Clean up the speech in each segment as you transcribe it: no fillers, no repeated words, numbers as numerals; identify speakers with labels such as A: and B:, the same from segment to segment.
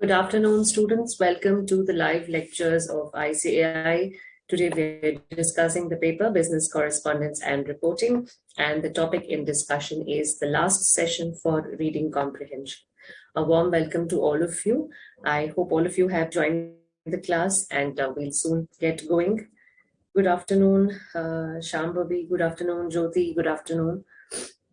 A: Good afternoon, students. Welcome to the live lectures of ICAI. Today we're discussing the paper Business Correspondence and Reporting, and the topic in discussion is the last session for reading comprehension. A warm welcome to all of you. I hope all of you have joined the class, and we'll soon get going. Good afternoon, Shambhavi. Good afternoon, Jyoti. Good afternoon.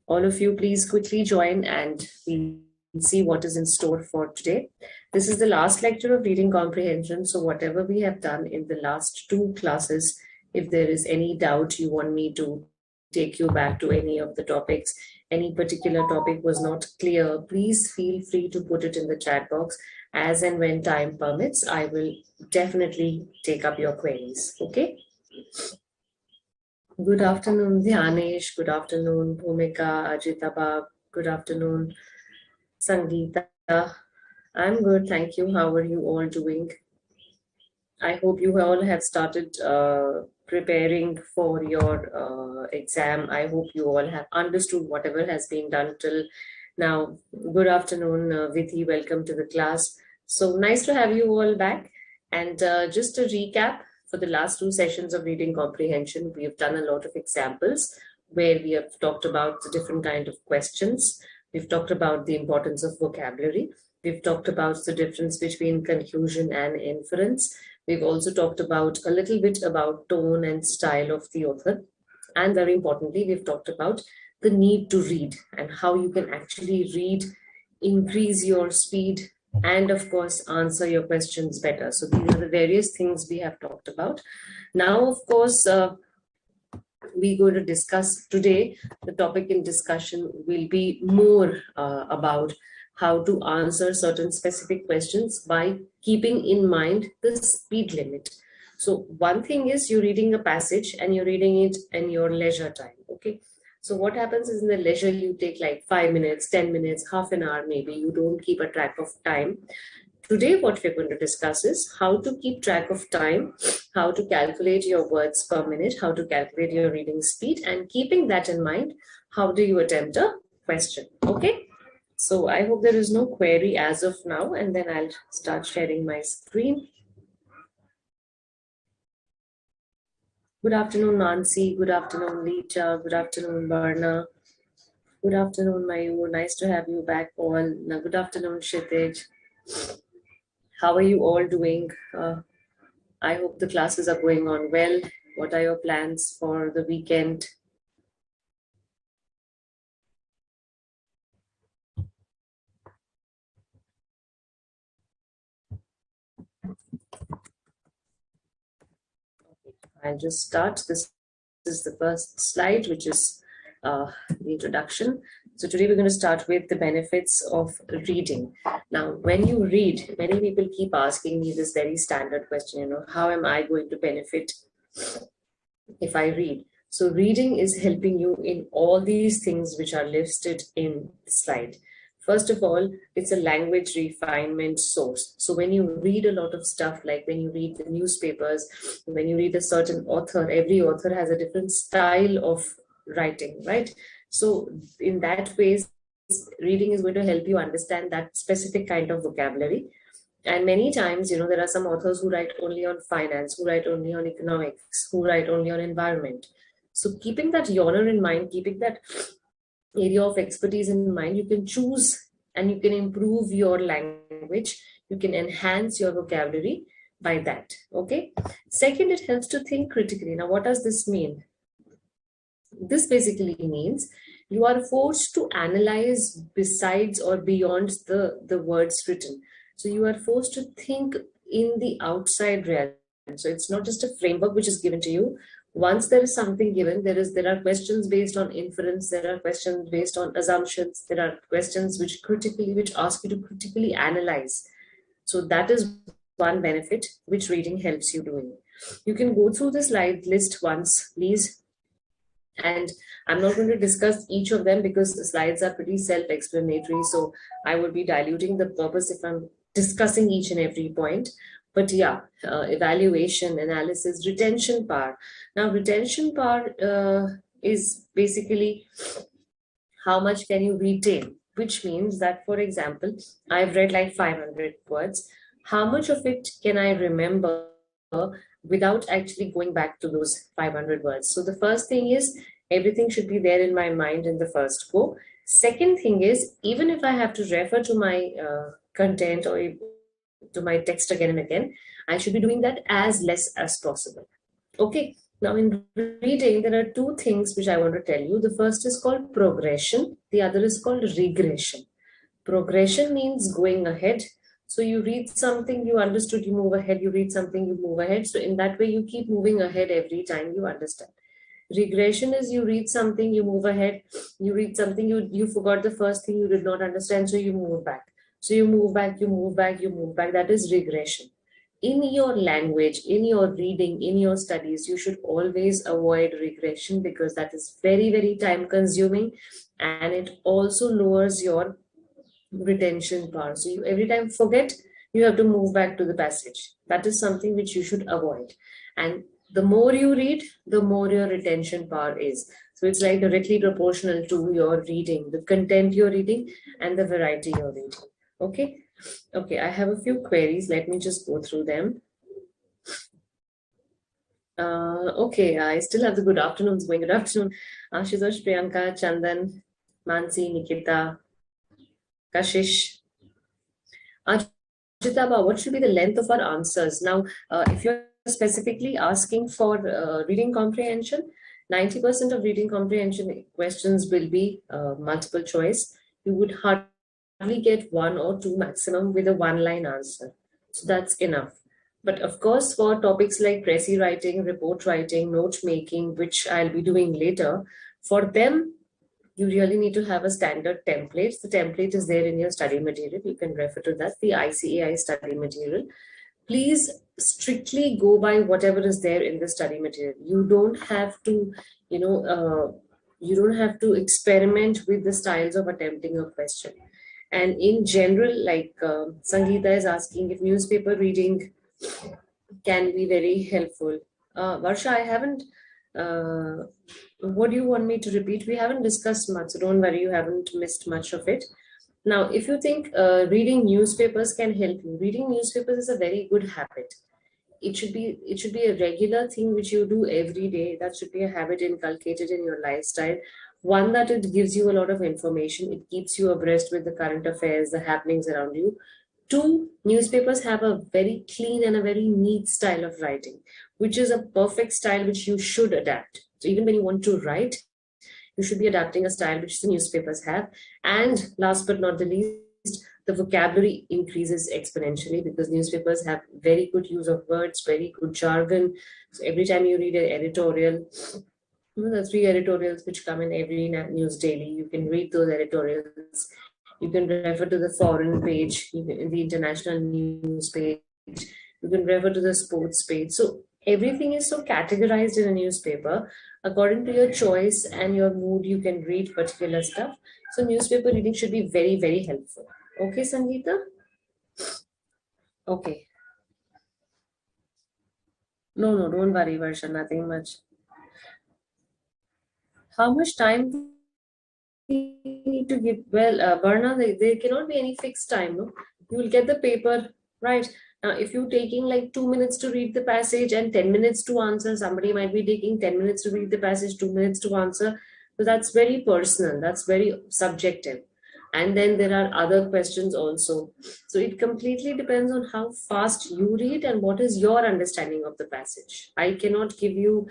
A: All of you, please quickly join and we'll see what is in store for today. This is the last lecture of reading comprehension. So whatever we have done in the last two classes, if there is any doubt you want me to take you back to any of the topics, any particular topic was not clear, please feel free to put it in the chat box. As and when time permits, I will definitely take up your queries. Okay. Good afternoon, Dhyanesh. Good afternoon, Bhumika, Ajitaba. Good afternoon, Sangeeta. I'm good, thank you. How are you all doing? I hope you all have started preparing for your exam. I hope you all have understood whatever has been done till now. Good afternoon, Vithi. Welcome to the class. So nice to have you all back. And just a recap, for the last two sessions of reading comprehension, we have done a lot of examples where we have talked about the different kind of questions. We've talked about the importance of vocabulary. We've talked about the difference between conclusion and inference. We've also talked about a little bit about tone and style of the author. And very importantly, we've talked about the need to read and how you can actually read, increase your speed, and of course, answer your questions better. So these are the various things we have talked about. Now, of course, we're going to discuss today, the topic in discussion will be more about how to answer certain specific questions by keeping in mind the speed limit. So one thing is you're reading a passage and you're reading it in your leisure time, okay? So what happens is in the leisure, you take like 5 minutes, 10 minutes, half an hour, maybe you don't keep a track of time. Today, what we're going to discuss is how to keep track of time, how to calculate your words per minute, how to calculate your reading speed, and keeping that in mind, how do you attempt a question, okay? So I hope there is no query as of now, and then I'll start sharing my screen. Good afternoon, Nancy. Good afternoon, Leecha. Good afternoon, Barna. Good afternoon, Mayur. Nice to have you back all. Now, good afternoon, Kshitij. How are you all doing? I hope the classes are going on well. What are your plans for the weekend? I'll just start. This is the first slide, which is the introduction. So today we're going to start with the benefits of reading. Now, when you read, many people keep asking me this very standard question, how am I going to benefit if I read? So reading is helping you in all these things which are listed in the slide. First of all, it's a language refinement source. So when you read a lot of stuff, like when you read the newspapers, when you read a certain author, every author has a different style of writing, right? So in that way, reading is going to help you understand that specific kind of vocabulary. And many times, there are some authors who write only on finance, who write only on economics, who write only on environment. So keeping that genre in mind, keeping that area of expertise in mind, you can choose and you can improve your language. You can enhance your vocabulary by that. Okay. Second, it helps to think critically. Now, what does this mean? This basically means you are forced to analyze besides or beyond the words written. So you are forced to think in the outside realm. So it's not just a framework which is given to you. Once there is something given, there are questions based on inference, there are questions based on assumptions, there are questions which ask you to critically analyze. So that is one benefit which reading helps you doing. You can go through the slide list once, please. And I'm not going to discuss each of them because the slides are pretty self-explanatory. So I would be diluting the purpose if I'm discussing each and every point. But yeah, evaluation, analysis, retention power. Now, retention power is basically how much can you retain which means that, for example, I've read like 500 words. How much of it can I remember without actually going back to those 500 words? So the first thing is everything should be there in my mind in the first go. Second thing is, even if I have to refer to my content or to my text again and again, I should be doing that as less as possible. Okay. Now, in reading, there are two things which I want to tell you. The first is called progression, the other is called regression. Progression means going ahead. So, you read something, you understood, you move ahead, you read something, you move ahead. So, in that way, you keep moving ahead every time you understand. Regression is you read something, you move ahead, you read something, you forgot the first thing, you did not understand, so you move back. So, you move back, you move back, you move back. That is regression. In your language, in your reading, in your studies, you should always avoid regression because that is very, very time consuming, and it also lowers your retention power. So you every time forget, you have to move back to the passage. That is something which you should avoid. And the more you read, the more your retention power is. So it's like directly proportional to your reading, the content you're reading, and the variety you're reading. Okay. Okay, I have a few queries. Let me just go through them. Okay, I still have the good afternoons going. Good afternoon, Ashutosh, Priyanka, Chandan, Mansi, Nikita, Kashish. Jitaba, what should be the length of our answers? Now, if you're specifically asking for reading comprehension, 90% of reading comprehension questions will be multiple choice. You would hardly get one or two maximum with a one-line answer. So that's enough. But of course, for topics like Prezi writing, report writing, note making, which I'll be doing later, for them, you really need to have a standard template. The template is there in your study material. You can refer to that, the ICAI study material. Please strictly go by whatever is there in the study material. You don't have to, you don't have to experiment with the styles of attempting a question. And in general, like Sangeeta is asking if newspaper reading can be very helpful. Varsha, I haven't. What do you want me to repeat? We haven't discussed much, so don't worry, you haven't missed much of it. Now, if you think reading newspapers can help you, reading newspapers is a very good habit. It should be a regular thing which you do every day. That should be a habit inculcated in your lifestyle. One, that it gives you a lot of information. It keeps you abreast with the current affairs, the happenings around you. Two, newspapers have a very clean and a very neat style of writing, which is a perfect style which you should adapt. So even when you want to write, you should be adapting a style which the newspapers have. And last but not the least, the vocabulary increases exponentially because newspapers have very good use of words, very good jargon. So every time you read an editorial, the three editorials which come in every news daily, you can read those editorials. You can refer to the foreign page, the international news page. You can refer to the sports page. So everything is so categorized in a newspaper. According to your choice and your mood, you can read particular stuff. So newspaper reading should be very, very helpful. Okay, Sangeeta? Okay. No, don't worry, Varsha, nothing much. How much time we need to give? Well, Varna, there cannot be any fixed time, no? You will get the paper, right? Now, if you're taking like 2 minutes to read the passage and 10 minutes to answer, somebody might be taking 10 minutes to read the passage, 2 minutes to answer. So that's very personal, that's very subjective. And then there are other questions also. So it completely depends on how fast you read and what is your understanding of the passage. I cannot give you,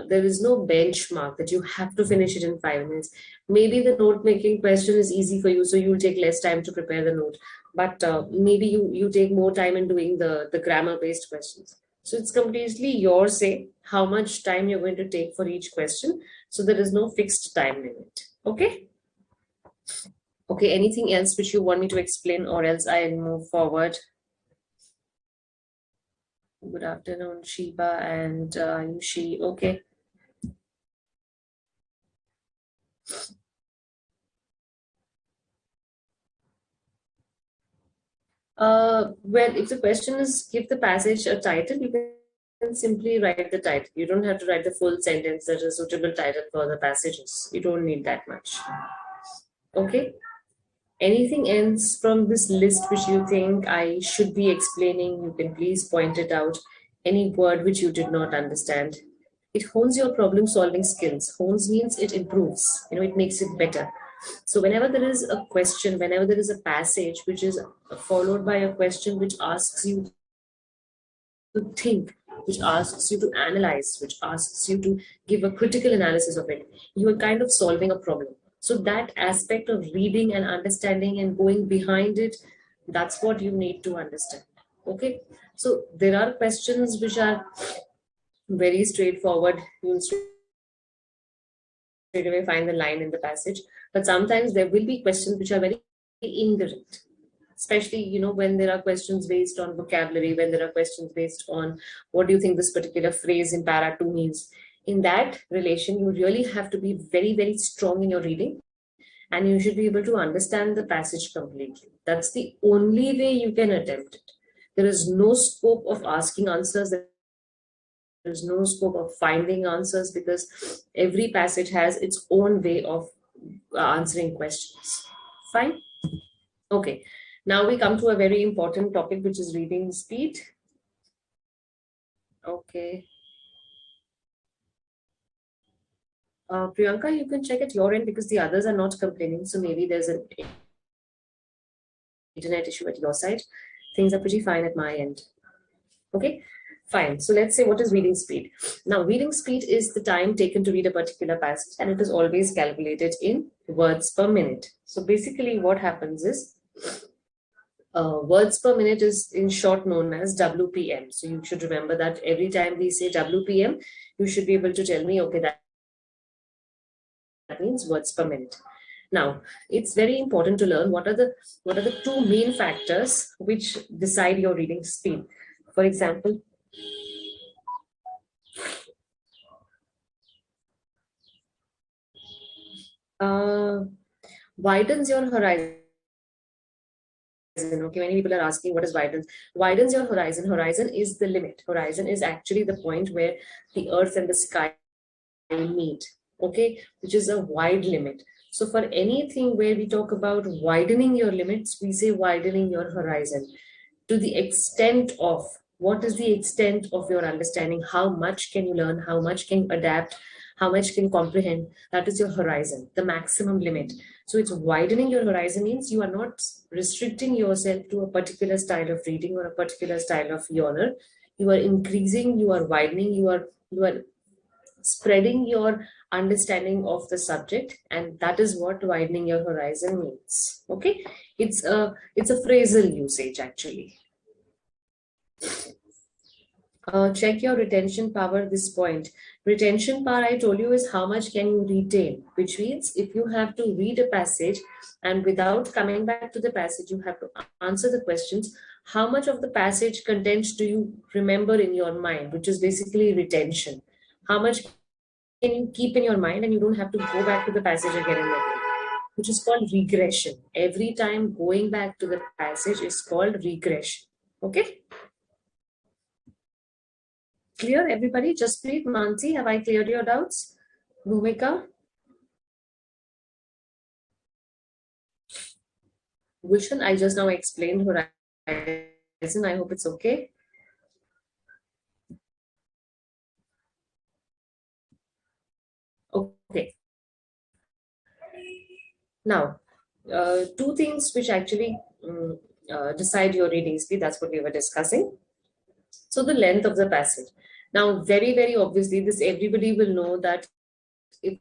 A: there is no benchmark that you have to finish it in 5 minutes. Maybe the note making question is easy for you, so you'll take less time to prepare the note. But maybe you take more time in doing the grammar based questions. So it's completely your say how much time you're going to take for each question. So there is no fixed time limit. Okay. Okay, anything else which you want me to explain or else I'll move forward? Good afternoon, Shiba and Yushi. Okay. Well, if the question is give the passage a title, you can simply write the title. You don't have to write the full sentence. There's a suitable title for the passages. You don't need that much. Okay. Anything else from this list which you think I should be explaining, you can please point it out. Any word which you did not understand. It hones your problem solving skills. Hones means it improves, it makes it better. So whenever there is a question, whenever there is a passage which is followed by a question which asks you to think, which asks you to analyze, which asks you to give a critical analysis of it, you are kind of solving a problem. So that aspect of reading and understanding and going behind it, that's what you need to understand. Okay. So there are questions which are very straightforward. You'll straight away find the line in the passage. But sometimes there will be questions which are very indirect, especially when there are questions based on vocabulary, when there are questions based on what do you think this particular phrase in para 2 means. In that relation, you really have to be very, very strong in your reading, and you should be able to understand the passage completely. That's the only way you can attempt it. There is no scope of asking answers. There's no scope of finding answers, because every passage has its own way of answering questions. Fine. Okay. Now we come to a very important topic, which is reading speed. Okay. Priyanka, you can check at your end because the others are not complaining. So maybe there's an internet issue at your side. Things are pretty fine at my end. Okay, fine. So let's say, what is reading speed? Now, reading speed is the time taken to read a particular passage, and it is always calculated in words per minute. So basically what happens is, words per minute is in short known as WPM. So you should remember that every time we say WPM, you should be able to tell me, okay, that means words per minute. Now, it's very important to learn what are the two main factors which decide your reading speed. For example, widens your horizon. Okay, many people are asking what is widens your horizon. Horizon is the limit. Horizon is actually the point where the earth and the sky meet, okay, which is a wide limit. So for anything where we talk about widening your limits, we say widening your horizon to the extent of, what is the extent of your understanding, how much can you learn, how much can you adapt, how much can you comprehend. That is your horizon, the maximum limit. So it's widening your horizon means you are not restricting yourself to a particular style of reading or a particular style of genre. You are increasing, you are widening, you are spreading your understanding of the subject, and that is what widening your horizon means. Okay, it's a phrasal usage actually. Check your retention power. This point, retention power, I told you, is how much can you retain, which means if you have to read a passage and without coming back to the passage, you have to answer the questions, how much of the passage contents do you remember in your mind, which is basically retention. How much can you keep in your mind and you don't have to go back to the passage again and again, which is called regression. Every time going back to the passage is called regression. Okay? Clear, everybody? Just please, Mansi, have I cleared your doubts? Bhumika? Gulshan, I just now explained horizon. I hope it's okay. Okay. Now, two things which actually decide your reading speed, that's what we were discussing. So the length of the passage. Now, very, very obviously, this everybody will know that if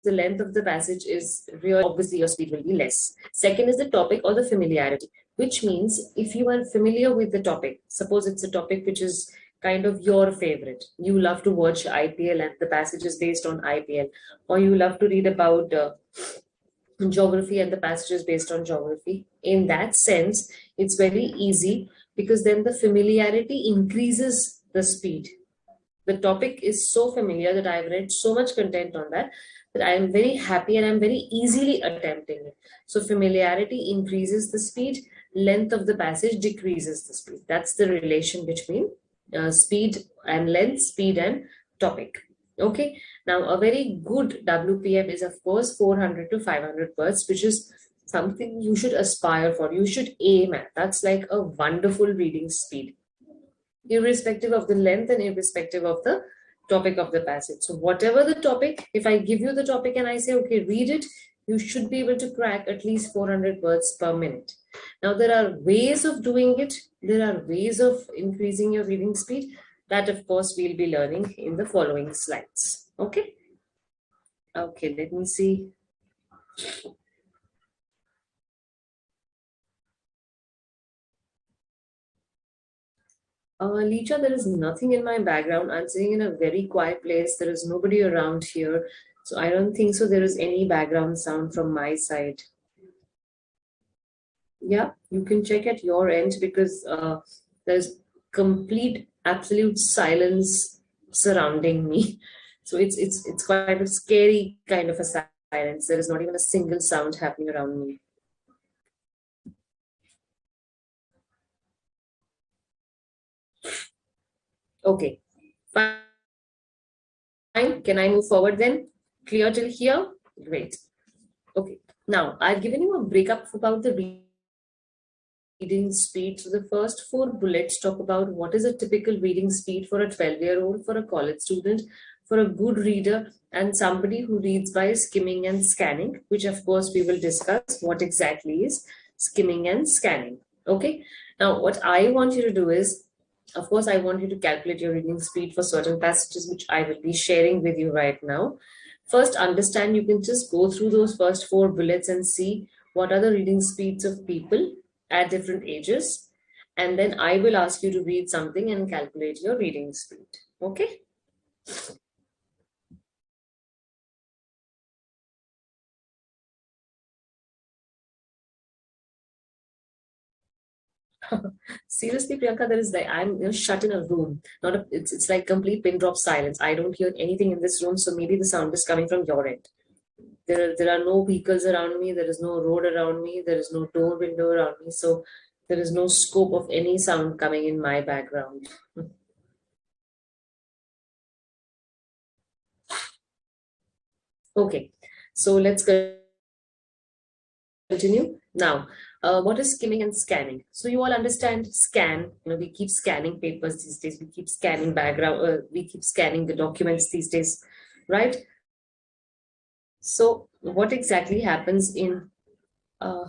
A: the length of the passage is real, obviously your speed will be less. Second is the topic or the familiarity, which means if you are familiar with the topic, suppose it's a topic which is kind of your favorite, you love to watch IPL and the passage is based on IPL, or you love to read about geography and the passage is based on geography. In that sense, it's very easy because then the familiarity increases the speed. The topic is so familiar that I've read so much content on that I am very happy and I'm very easily attempting it. So familiarity increases the speed, length of the passage decreases the speed. That's the relation between speed and length, speed and topic. Okay, now a very good WPM is, of course, 400 to 500 words, which is something you should aspire for. You should aim at. That's like a wonderful reading speed, irrespective of the length and irrespective of the topic of the passage. So, whatever the topic, if I give you the topic and I say, okay, read it, you should be able to crack at least 400 words per minute. Now, there are ways of doing it, there are ways of increasing your reading speed. That, of course, we'll be learning in the following slides. Okay. Okay, let me see. Licha, there is nothing in my background. I'm sitting in a very quiet place. There is nobody around here. So I don't think so there is any background sound from my side. Yeah, you can check at your end because there's complete absolute silence surrounding me. So it's quite a scary kind of a silence. There is not even a single sound happening around me. Okay, fine. Can I move forward then? Clear till here? Great. Okay. Now I've given you a breakup about the reading speed. So the first four bullets talk about what is a typical reading speed for a 12-year-old, for a college student, for a good reader, and somebody who reads by skimming and scanning, which of course we will discuss what exactly is skimming and scanning. Okay. Now what I want you to do is, of course, I want you to calculate your reading speed for certain passages, which I will be sharing with you right now. First, understand, you can just go through those first four bullets and see what are the reading speeds of people at different ages. And then I will ask you to read something and calculate your reading speed. Okay? Seriously, Priyanka, there is like I'm shut in a room. Not a, it's like complete pin drop silence. I don't hear anything in this room, so maybe the sound is coming from your end. There are no vehicles around me, there is no road around me, there is no door window around me, so there is no scope of any sound coming in my background. Okay, so let's continue now. What is skimming and scanning? So you all understand scan. We keep scanning papers these days, we keep scanning background, we keep scanning the documents these days, right? So what exactly happens in uh,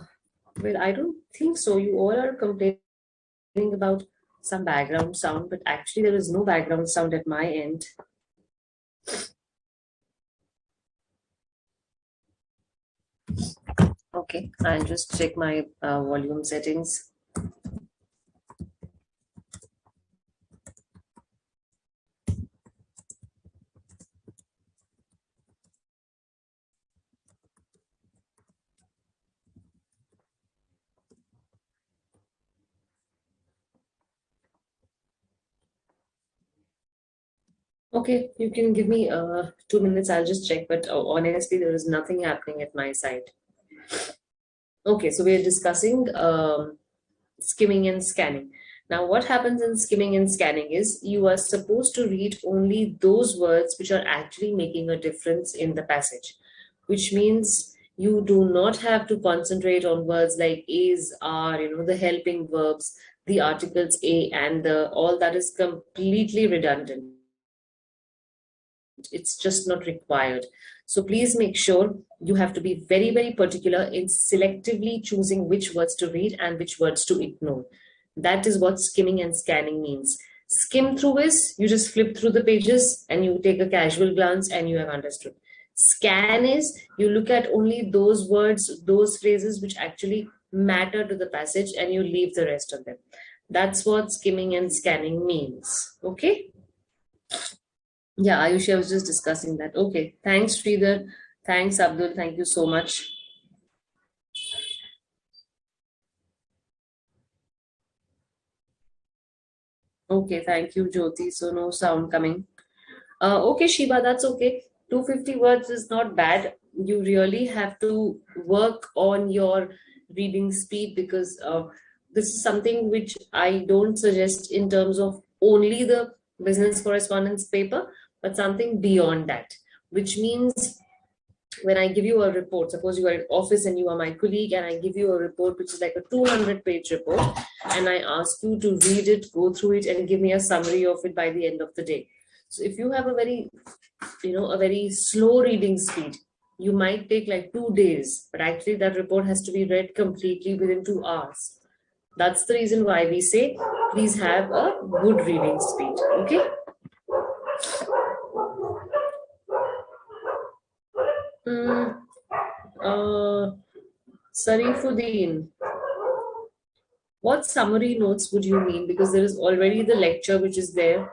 A: well, I don't think so. You all are complaining about some background sound, but actually there is no background sound at my end. Okay, I'll just check my volume settings. Okay, you can give me 2 minutes, I'll just check, but honestly, there is nothing happening at my side. Okay, so we're discussing skimming and scanning. Now, what happens in skimming and scanning is you are supposed to read only those words which are actually making a difference in the passage, which means you do not have to concentrate on words like is, are, the helping verbs, the articles a and the, all that is completely redundant. It's just not required. So please make sure you have to be very, very particular in selectively choosing which words to read and which words to ignore. That is what skimming and scanning means. Skim through is you just flip through the pages and you take a casual glance and you have understood. Scan is you look at only those words, those phrases which actually matter to the passage and you leave the rest of them. That's what skimming and scanning means. Okay. Yeah, Ayushi, I was just discussing that. Okay, thanks, Sridhar. Thanks, Abdul. Thank you so much. Okay, thank you, Jyoti. So no sound coming. Okay, Shiva, that's okay. 250 words is not bad. You really have to work on your reading speed because this is something which I don't suggest in terms of only the business correspondence paper, but something beyond that, which means when I give you a report, suppose you are in office and you are my colleague, and I give you a report which is like a 200-page report, and I ask you to read it, go through it, and give me a summary of it by the end of the day. So if you have a very, a very slow reading speed, you might take like 2 days, but actually that report has to be read completely within 2 hours. That's the reason why we say, please have a good reading speed. Okay. Sarifuddin, what summary notes would you mean? Because there is already the lecture which is there,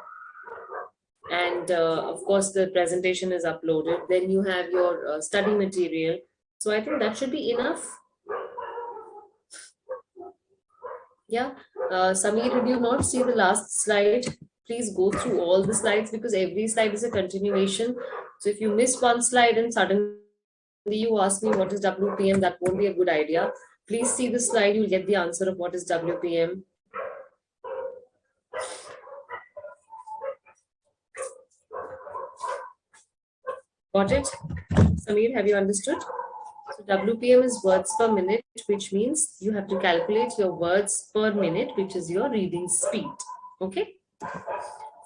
A: and of course the presentation is uploaded. Then you have your study material. So I think that should be enough. Yeah. Samir, did you not see the last slide? Please go through all the slides, because every slide is a continuation. So if you miss one slide and suddenly you ask me what is WPM, that won't be a good idea. Please see the slide, you'll get the answer of what is WPM. Got it? Samir, have you understood? So WPM is words per minute, which means you have to calculate your words per minute, which is your reading speed. Okay?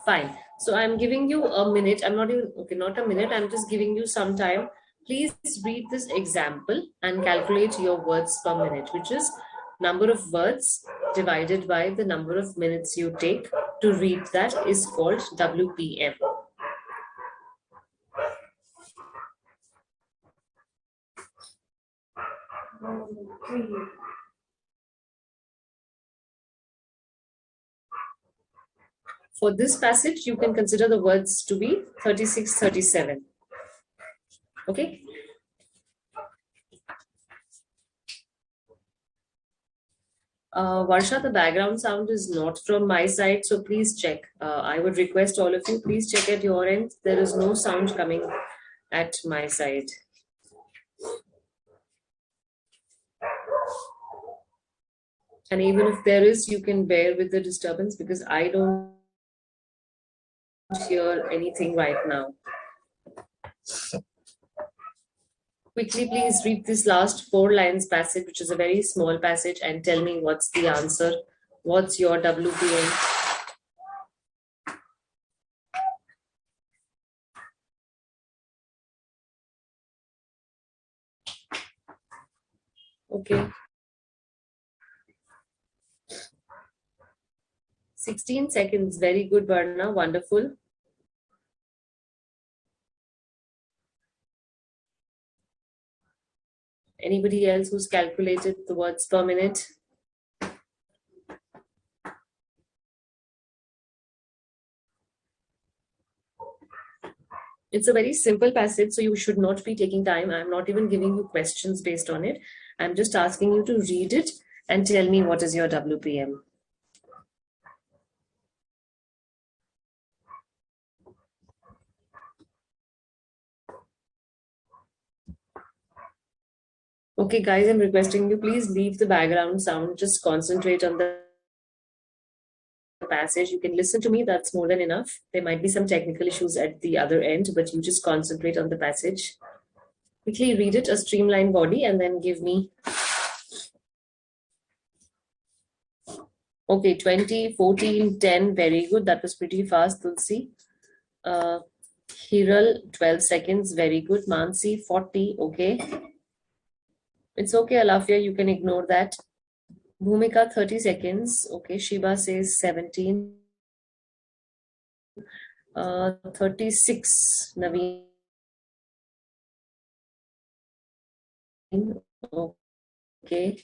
A: Fine. So I'm giving you a minute. I'm not even, okay, not a minute. I'm just giving you some time. Please read this example and calculate your words per minute, which is number of words divided by the number of minutes you take to read. That is called WPM. For this passage, you can consider the words to be 36, 37. Okay. Varsha, the background sound is not from my side, so please check. I would request all of you, please check at your end. There is no sound coming at my side. And even if there is, you can bear with the disturbance, because I don't hear anything right now. Quickly, please read this last 4 lines passage, which is a very small passage, and tell me what's the answer. What's your WPM? Okay. 16 seconds. Very good, Varna. Wonderful. Anybody else who's calculated the words per minute? It's a very simple passage, so you should not be taking time. I'm not even giving you questions based on it. I'm just asking you to read it and tell me what is your WPM. Okay, guys, I'm requesting you, please leave the background sound. Just concentrate on the passage. You can listen to me, that's more than enough. There might be some technical issues at the other end, but you just concentrate on the passage. Quickly read it, a streamlined body, and then give me. Okay, 20, 14, 10, very good. That was pretty fast, Tulsi. Hiral, 12 seconds, very good. Mansi, 40, okay. It's okay, Alafia, you can ignore that. Bhumika, 30 seconds, okay. Shiba says 17. 36, Naveen. Okay.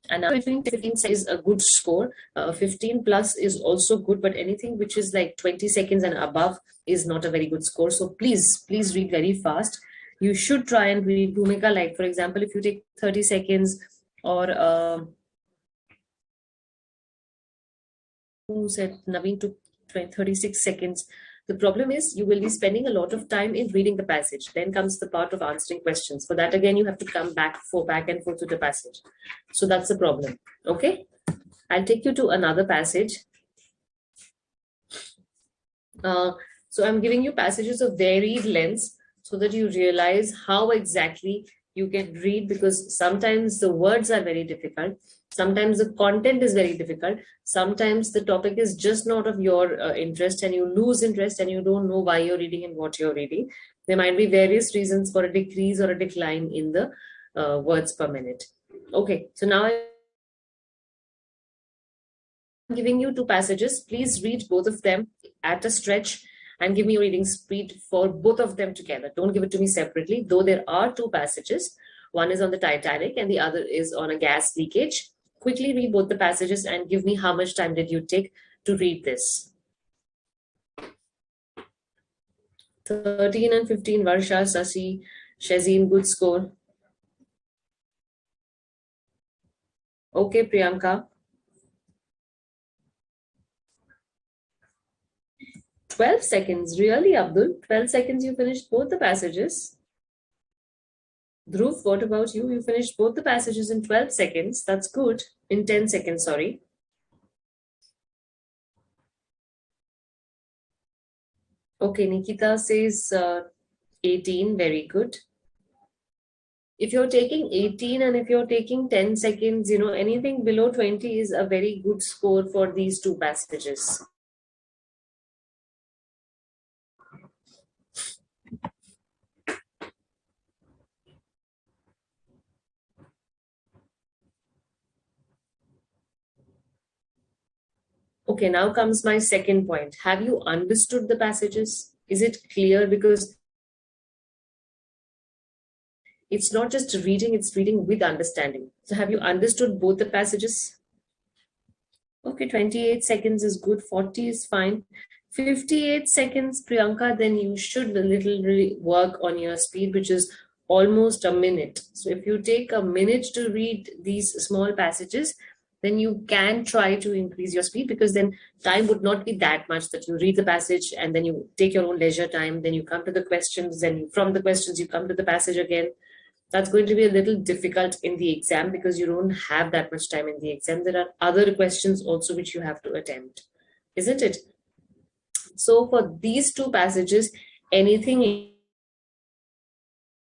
A: And I think 15 is a good score. 15 plus is also good, but anything which is like 20 seconds and above is not a very good score. So please read very fast. You should try and read Bhumika. Like, for example, if you take 30 seconds or who said Naveen took 36 seconds. The problem is you will be spending a lot of time in reading the passage. Then comes the part of answering questions. For that, again, you have to come back and forth to the passage. So that's the problem. Okay. I'll take you to another passage. So I'm giving you passages of varied lengths so that you realize how exactly you can read, because sometimes the words are very difficult. Sometimes the content is very difficult. Sometimes the topic is just not of your interest and you lose interest and you don't know why you're reading and what you're reading. There might be various reasons for a decrease or a decline in the words per minute. Okay, so now I'm giving you two passages. Please read both of them at a stretch and give me your reading speed for both of them together. Don't give it to me separately, though there are two passages. One is on the Titanic and the other is on a gas leakage. Quickly read both the passages and give me how much time did you take to read this. 13 and 15, Varsha, Sasi, Shazeen, good score. Okay, Priyanka. 12 seconds, really, Abdul? 12 seconds, you finished both the passages. Dhruv, what about you? You finished both the passages in 12 seconds. That's good. In 10 seconds, sorry. Okay, Nikita says 18. Very good. If you're taking 18 and if you're taking 10 seconds, anything below 20 is a very good score for these two passages. Okay, now comes my second point. Have you understood the passages? Is it clear? Because it's not just reading, it's reading with understanding. So have you understood both the passages? Okay, 28 seconds is good, 40 is fine. 58 seconds, Priyanka, then you should a little really work on your speed, which is almost a minute. So if you take a minute to read these small passages, then you can try to increase your speed, because then time would not be that much that you read the passage and then you take your own leisure time, then you come to the questions, then from the questions you come to the passage again. That's going to be a little difficult in the exam because you don't have that much time in the exam. There are other questions also which you have to attempt, isn't it? So for these two passages, anything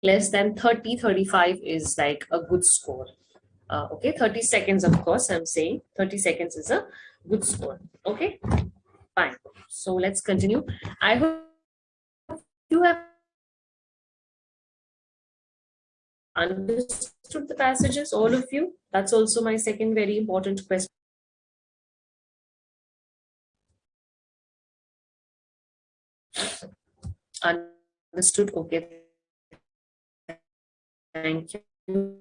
A: less than 30, 35 is like a good score. Okay, 30 seconds, of course, I'm saying 30 seconds is a good score. Okay, fine. So let's continue. I hope you have understood the passages, all of you. That's also my second very important question. Understood. Okay. Thank you.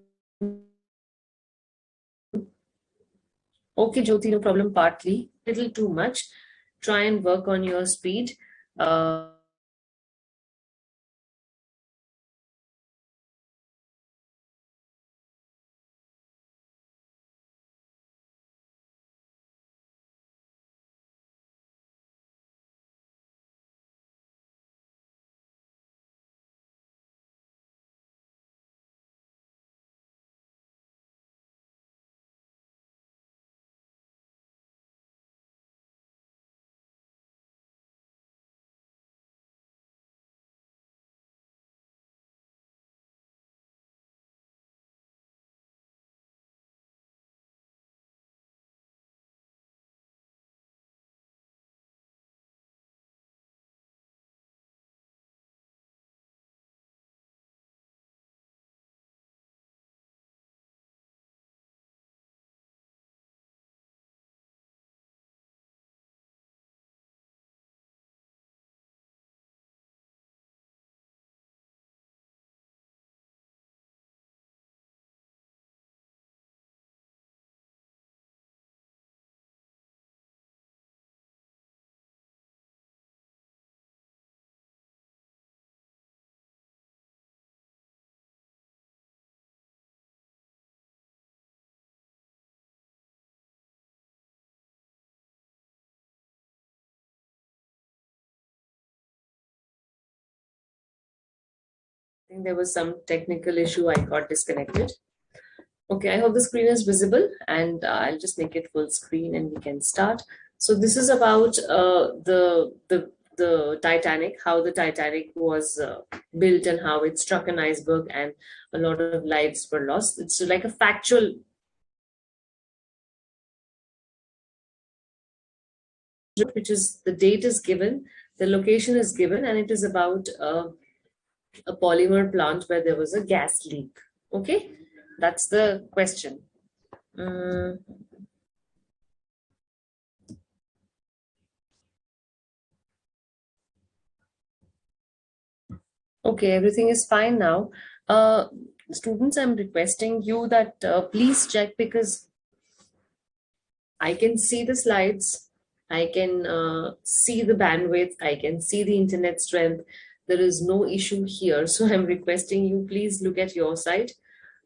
A: Okay, Jyoti, no problem. Partly, little too much. Try and work on your speed. I think there was some technical issue. I got disconnected. Okay, I hope the screen is visible, and I'll just make it full screen and we can start. So this is about the the Titanic, how the Titanic was built and how it struck an iceberg and a lot of lives were lost. It's like a factual, which is the date is given, the location is given, and it is about a polymer plant where there was a gas leak. Okay, that's the question. Okay, everything is fine now. Students, I'm requesting you that please check, because I can see the slides, I can see the bandwidth, I can see the internet strength. There is no issue here. So I'm requesting you, please look at your side.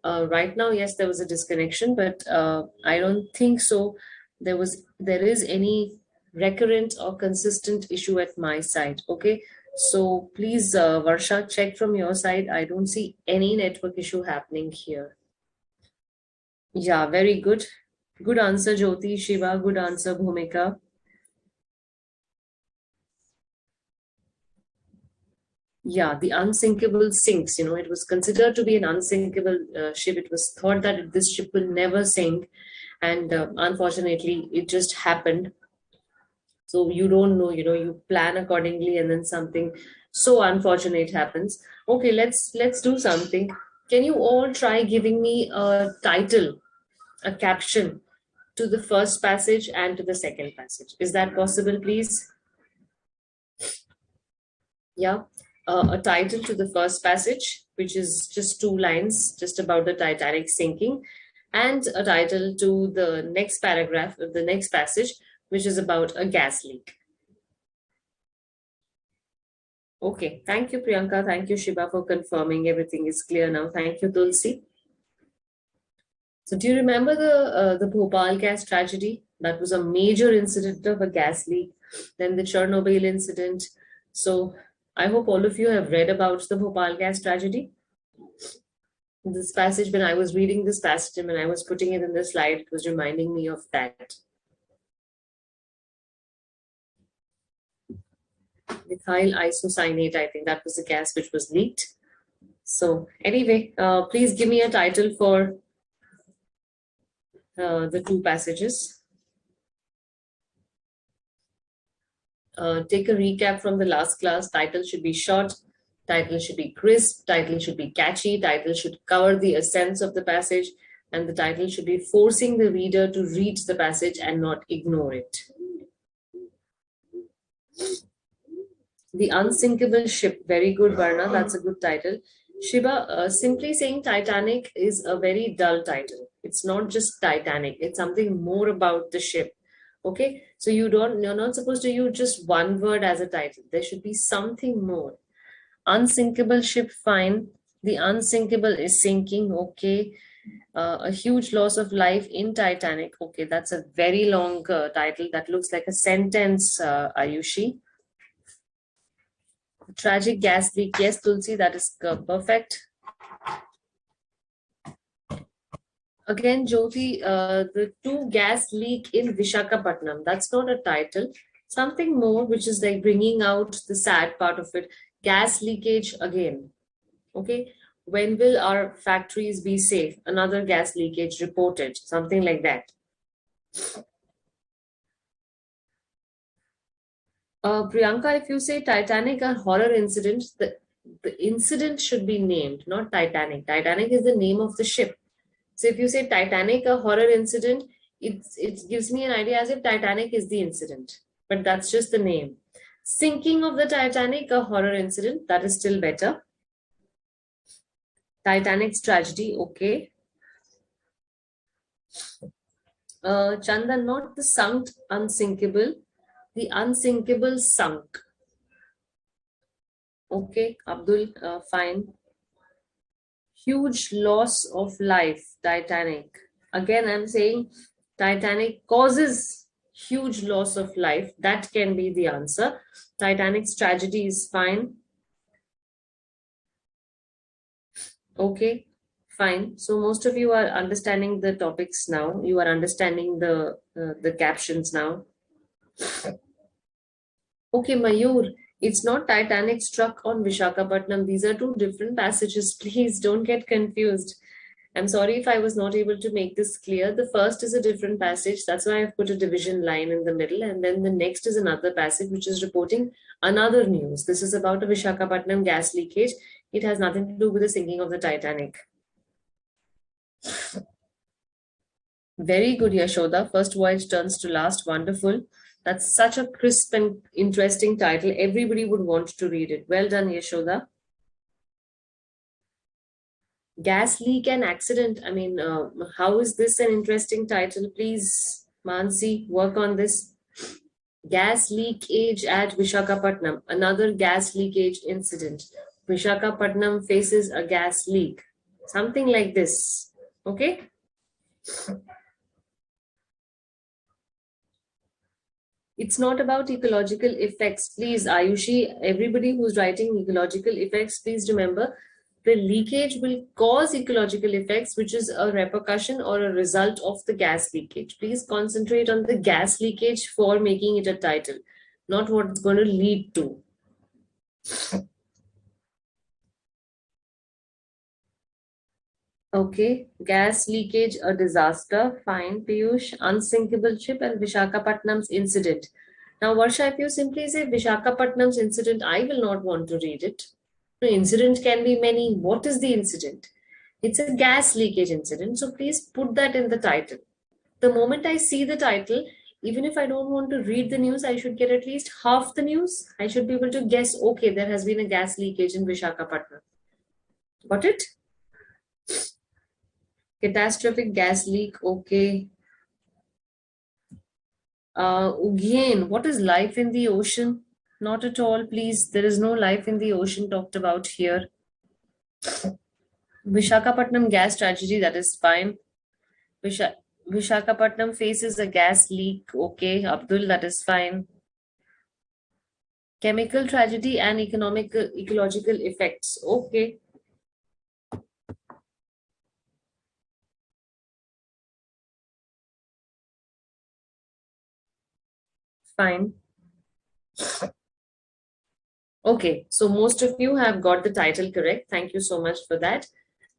A: Right now, yes, there was a disconnection, but I don't think so. There is any recurrent or consistent issue at my side. Okay, so please, Varsha, check from your side. I don't see any network issue happening here. Yeah, very good. Good answer, Jyoti. Shiva, good answer, Bhumika. Yeah, the unsinkable sinks. It was considered to be an unsinkable ship. It was thought that this ship will never sink, and unfortunately, it just happened. So you don't know, you plan accordingly, and then something so unfortunate happens. Okay, let's do something. Can you all try giving me a title, a caption to the first passage and to the second passage? Is that possible, please? Yeah. A title to the first passage, which is just 2 lines, just about the Titanic sinking, and a title to the next paragraph of the next passage, which is about a gas leak. Okay, thank you, Priyanka. Thank you, Shiba, for confirming everything is clear now. Thank you, Tulsi. So, do you remember the Bhopal gas tragedy? That was a major incident of a gas leak. Then the Chernobyl incident. So, I hope all of you have read about the Bhopal gas tragedy. This passage, when I was reading this passage and when I was putting it in the slide, it was reminding me of that. Methyl isocyanate, I think that was the gas which was leaked. So anyway, please give me a title for the 2 passages. Take a recap from the last class. Title should be short, title should be crisp, title should be catchy, title should cover the essence of the passage, and the title should be forcing the reader to read the passage and not ignore it. The Unsinkable Ship. Very good, Varna. That's a good title. Shiba, simply saying Titanic is a very dull title. It's not just Titanic. It's something more about the ship. Okay, so you're not supposed to use just one word as a title. There should be something more. Unsinkable ship, fine. The unsinkable is sinking. Okay. A huge loss of life in Titanic. Okay, that's a very long title. That looks like a sentence, Ayushi. Tragic gas leak. Yes, Tulsi, that is perfect. Again, Jyoti, the 2 gas leak in Vishakhapatnam. That's not a title. Something more, which is like bringing out the sad part of it. Gas leakage again. Okay. When will our factories be safe? Another gas leakage reported. Something like that. Priyanka, if you say Titanic, a horror incident, the incident should be named, not Titanic. Titanic is the name of the ship. So if you say Titanic, a horror incident, it gives me an idea as if Titanic is the incident, but that's just the name. Sinking of the Titanic, a horror incident, that is still better. Titanic's tragedy, okay. Chandan, not the sunk unsinkable, the unsinkable sunk. Okay, Abdul, fine. Huge loss of life, Titanic. Again, I'm saying Titanic causes huge loss of life. That can be the answer. Titanic's tragedy is fine. Okay, fine. So most of you are understanding the topics now. You are understanding the captions now. Okay, Mayur, It's not Titanic struck on Vishakhapatnam. These are two different passages. Please don't get confused. I'm sorry if I was not able to make this clear. The first is a different passage. That's why I've put a division line in the middle. And then the next is another passage which is reporting another news. This is about a Vishakhapatnam gas leakage. It has nothing to do with the sinking of the Titanic. Very good, Yashoda. First voyage turns to last. Wonderful. That's such a crisp and interesting title. Everybody would want to read it. Well done, Yashoda. Gas leak and accident. I mean, how is this an interesting title? Please, Mansi, work on this. Gas leakage at Vishakhapatnam. Another gas leakage incident. Vishakhapatnam faces a gas leak. Something like this. Okay? It's not about ecological effects. Please, Ayushi, everybody who's writing ecological effects, please remember the leakage will cause ecological effects, which is a repercussion or a result of the gas leakage. Please concentrate on the gas leakage for making it a title, not what it's going to lead to. Okay, gas leakage, a disaster, fine, Piyush, unsinkable ship, and Vishakhapatnam's incident. Now, Varsha, if you simply say Vishakhapatnam's incident, I will not want to read it. The incident can be many. What is the incident? It's a gas leakage incident, so please put that in the title. The moment I see the title, even if I don't want to read the news, I should get at least half the news. I should be able to guess, okay, there has been a gas leakage in Vishakhapatnam. Got it? Catastrophic gas leak, okay. Again, what is life in the ocean? Not at all, please. There is no life in the ocean talked about here. Vishakhapatnam gas tragedy, that is fine. Vishakhapatnam faces a gas leak. Okay, Abdul, that is fine. Chemical tragedy and ecological effects. Okay. Fine. Okay, so most of you have got the title correct. Thank you so much for that.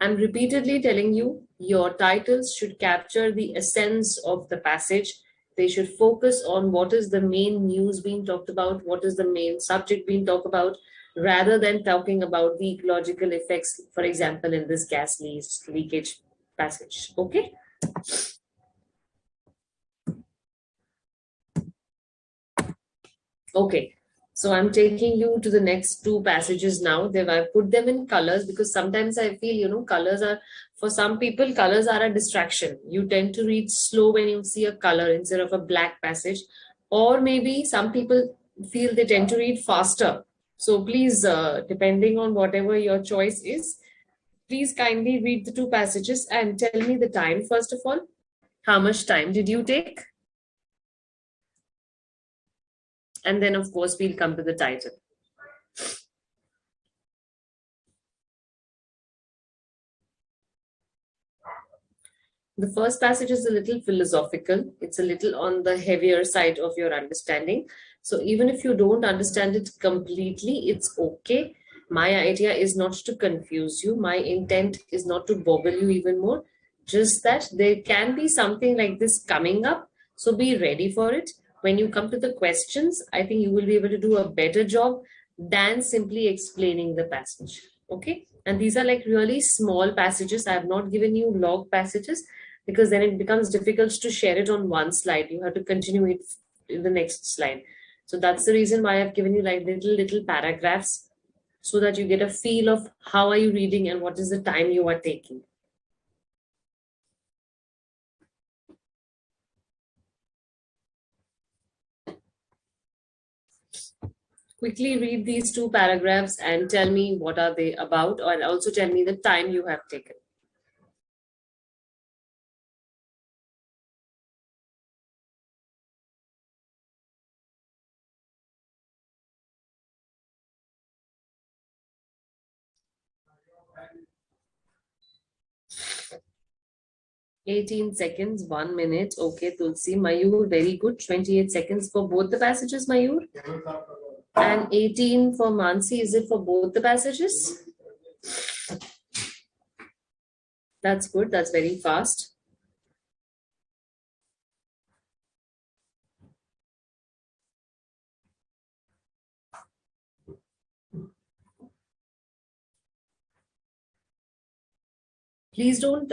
A: I'm repeatedly telling you, your titles should capture the essence of the passage. They should focus on what is the main news being talked about, what is the main subject being talked about, rather than talking about the ecological effects, for example, in this gas leakage passage. Okay? Okay, so I'm taking you to the next two passages now. I've put them in colors because sometimes I feel, colors are, for some people, colors are a distraction. You tend to read slow when you see a color instead of a black passage. Or maybe some people feel they tend to read faster. So please, depending on whatever your choice is, please kindly read the two passages and tell me the time first of all. How much time did you take? And then, of course, we'll come to the title. The first passage is a little philosophical. It's a little on the heavier side of your understanding. So even if you don't understand it completely, it's okay. My idea is not to confuse you. My intent is not to boggle you even more. Just that there can be something like this coming up. So be ready for it. When you come to the questions, I think you will be able to do a better job than simply explaining the passage. Okay. And these are like really small passages. I have not given you log passages because then it becomes difficult to share it on one slide. You have to continue it in the next slide. So that's the reason why I've given you like little paragraphs so that you get a feel of how are you reading and what is the time you are taking. Quickly read these two paragraphs and tell me what are they about, and also tell me the time you have taken. "18 seconds, 1 minute. Okay, Tulsi. Mayur, very good. 28 seconds for both the passages, Mayur. And 18 for Mansi. Is it for both the passages? That's good. That's very fast. Please don't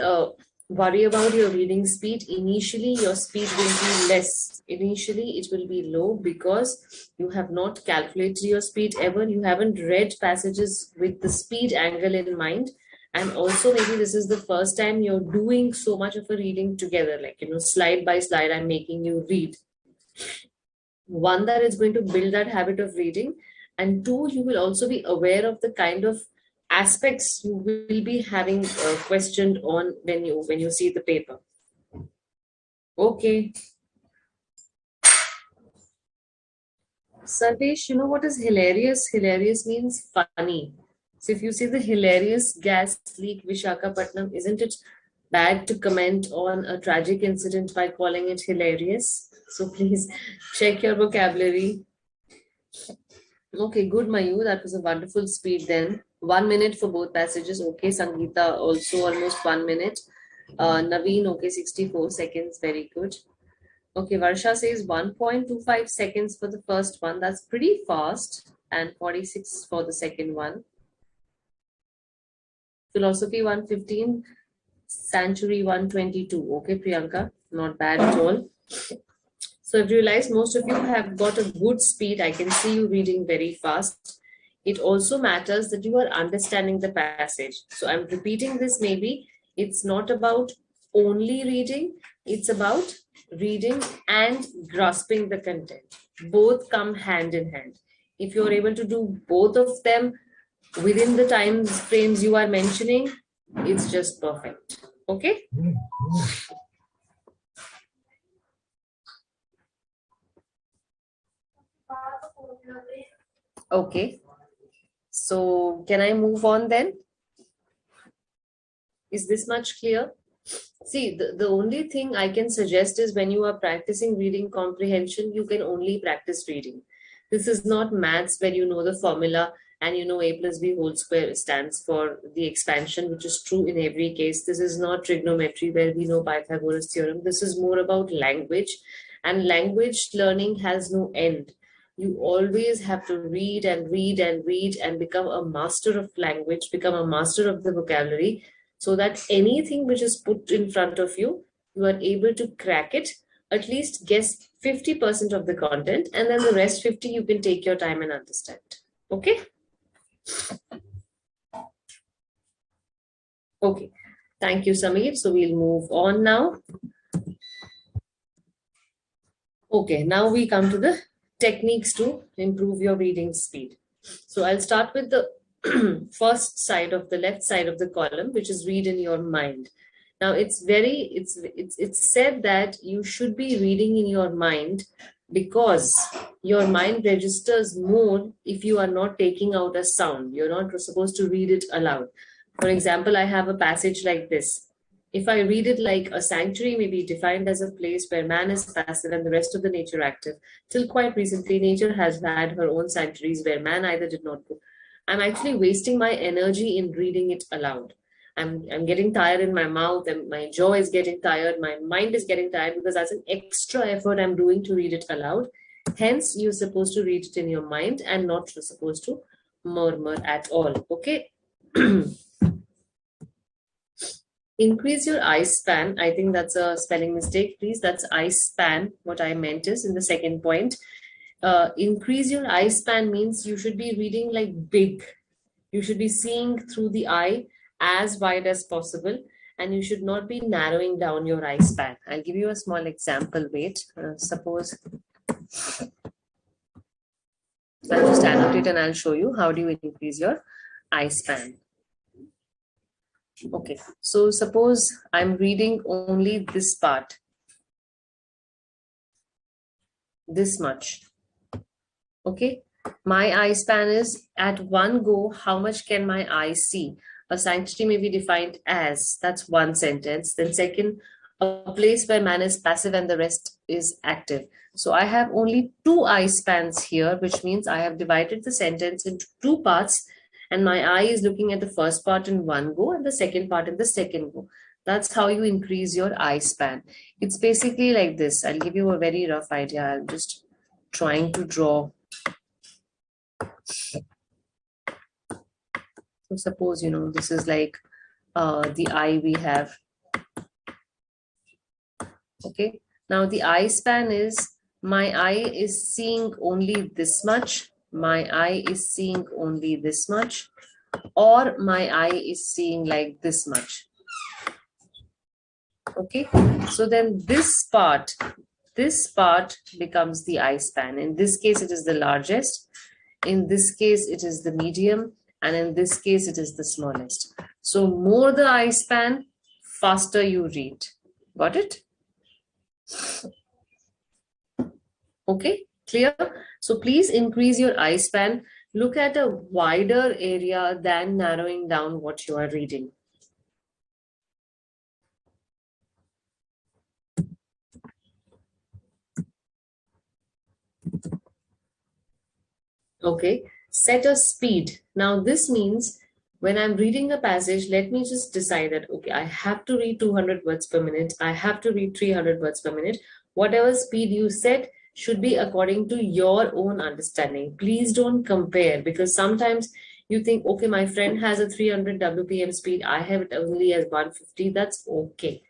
A: worry about your reading speed. Initially, your speed will be less. Initially, it will be low because you have not calculated your speed ever. You haven't read passages with the speed angle in mind. And also, maybe this is the first time you're doing so much of a reading together, like, slide by slide, I'm making you read. One, that is going to build that habit of reading. And two, you will also be aware of the kind of aspects you will be having questioned on when you see the paper. Okay. Sarvesh, you know what is hilarious? Hilarious means funny. So if you see the hilarious gas leak Vishakhapatnam, isn't it bad to comment on a tragic incident by calling it hilarious? So please check your vocabulary. Okay, good, Mayu. That was a wonderful speed then. 1 minute for both passages. Okay, Sangeeta also almost 1 minute. Naveen, okay, 64 seconds. Very good. Okay, Varsha says 1.25 seconds for the first one. That's pretty fast. And 46 for the second one. Philosophy 115. Sanctuary 122. Okay, Priyanka. Not bad at all. So I've realized most of you have got a good speed. I can see you reading very fast. It also matters that you are understanding the passage. So I'm repeating this maybe. It's not about only reading. It's about reading and grasping the content. Both come hand in hand. If you're able to do both of them within the time frames you are mentioning, it's just perfect. Okay? Okay. So can I move on then? Is this much clear? See, the only thing I can suggest is when you are practicing reading comprehension, you can only practice reading. This is not maths where you know the formula and you know a plus b whole square stands for the expansion, which is true in every case. This is not trigonometry where we know Pythagoras theorem. This is more about language, and language learning has no end. You always have to read and read and read and become a master of language, become a master of the vocabulary, so that anything which is put in front of you, you are able to crack it, at least guess 50% of the content, and then the rest 50 you can take your time and understand. Okay? Okay. Thank you, Samir. So we'll move on now. Okay, now we come to the techniques to improve your reading speed. So I'll start with the first side of the left side of the column, which is read in your mind. Now it's said that you should be reading in your mind because your mind registers more if you are not taking out a sound. You're not supposed to read it aloud. For example, I have a passage like this. If I read it like a sanctuary may be defined as a place where man is passive and the rest of the nature active. Till quite recently, nature has had her own sanctuaries where man either did not go. I'm actually wasting my energy in reading it aloud. I'm getting tired in my mouth and my jaw is getting tired. My mind is getting tired because that's an extra effort I'm doing to read it aloud. Hence, you're supposed to read it in your mind and not supposed to murmur at all. Okay. Increase your eye span. I think that's a spelling mistake. Please, that's eye span. What I meant is in the second point. Increase your eye span means you should be reading like big. You should be seeing through the eye as wide as possible, and you should not be narrowing down your eye span. I'll give you a small example. Wait, suppose I'll just annotate and I'll show you how do you increase your eye span. Okay, so suppose I'm reading only this part, this much. Okay, my eye span is at one go, how much can my eye see? A sanctuary may be defined as, that's one sentence. Then second, a place where man is passive and the rest is active. So I have only two I spans here, which means I have divided the sentence into two parts, and my eye is looking at the first part in one go and the second part in the second go. That's how you increase your I span. It's basically like this. I'll give you a very rough idea. I'm just trying to draw. So suppose, this is like the eye we have. Okay. Now the eye span is, my eye is seeing only this much. My eye is seeing only this much. Or my eye is seeing like this much. Okay. So then this part becomes the eye span. In this case, it is the largest. In this case, it is the medium. And in this case, it is the smallest. So more the eye span, faster you read. Got it? Okay, clear? So please increase your eye span. Look at a wider area than narrowing down what you are reading. Okay, set a speed. Now this means when I'm reading a passage, let me just decide that, okay, I have to read 200 words per minute. I have to read 300 words per minute. Whatever speed you set should be according to your own understanding. Please don't compare, because sometimes you think, okay, my friend has a 300 WPM speed. I have it only as 150. That's okay.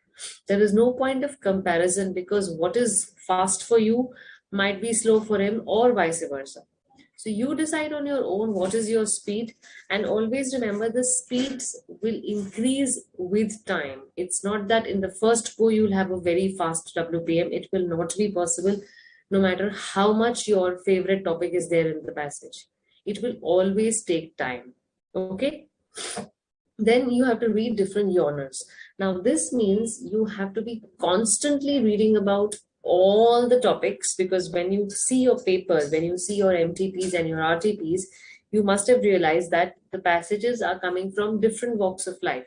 A: There is no point of comparison, because what is fast for you might be slow for him, or vice versa. So you decide on your own what is your speed, and always remember the speeds will increase with time. It's not that in the first go you'll have a very fast WPM. It will not be possible, no matter how much your favorite topic is there in the passage. It will always take time. Okay? Then you have to read different genres. Now this means you have to be constantly reading about all the topics, because when you see your papers, when you see your MTPs and your RTPs, you must have realized that the passages are coming from different walks of life.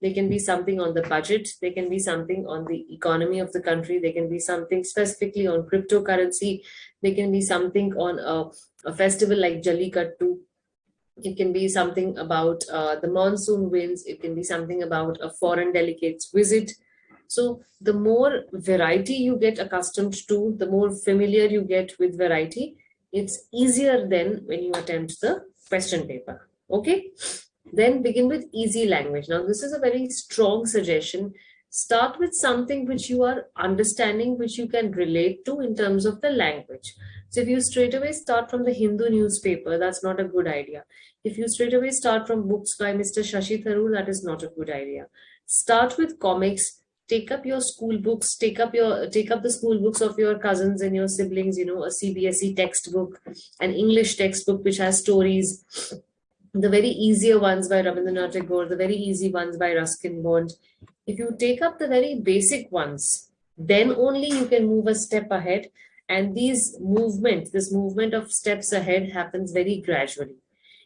A: They can be something on the budget, they can be something on the economy of the country, they can be something specifically on cryptocurrency, they can be something on a festival like Jallikattu. It can be something about the monsoon winds. It can be something about a foreign delegate's visit. So the more variety you get accustomed to, the more familiar you get with variety, it's easier then when you attempt the question paper. Okay? Then begin with easy language. Now, this is a very strong suggestion. Start with something which you are understanding, which you can relate to in terms of the language. So if you straight away start from the Hindu newspaper, that's not a good idea. If you straight away start from books by Mr. Shashi Tharoor, that is not a good idea. Start with comics. Take up your school books, take up the school books of your cousins and your siblings, a CBSE textbook, an English textbook which has stories, the very easier ones by Rabindranath Tagore, the very easy ones by Ruskin Bond. If you take up the very basic ones, then only you can move a step ahead. And this movement of steps ahead happens very gradually.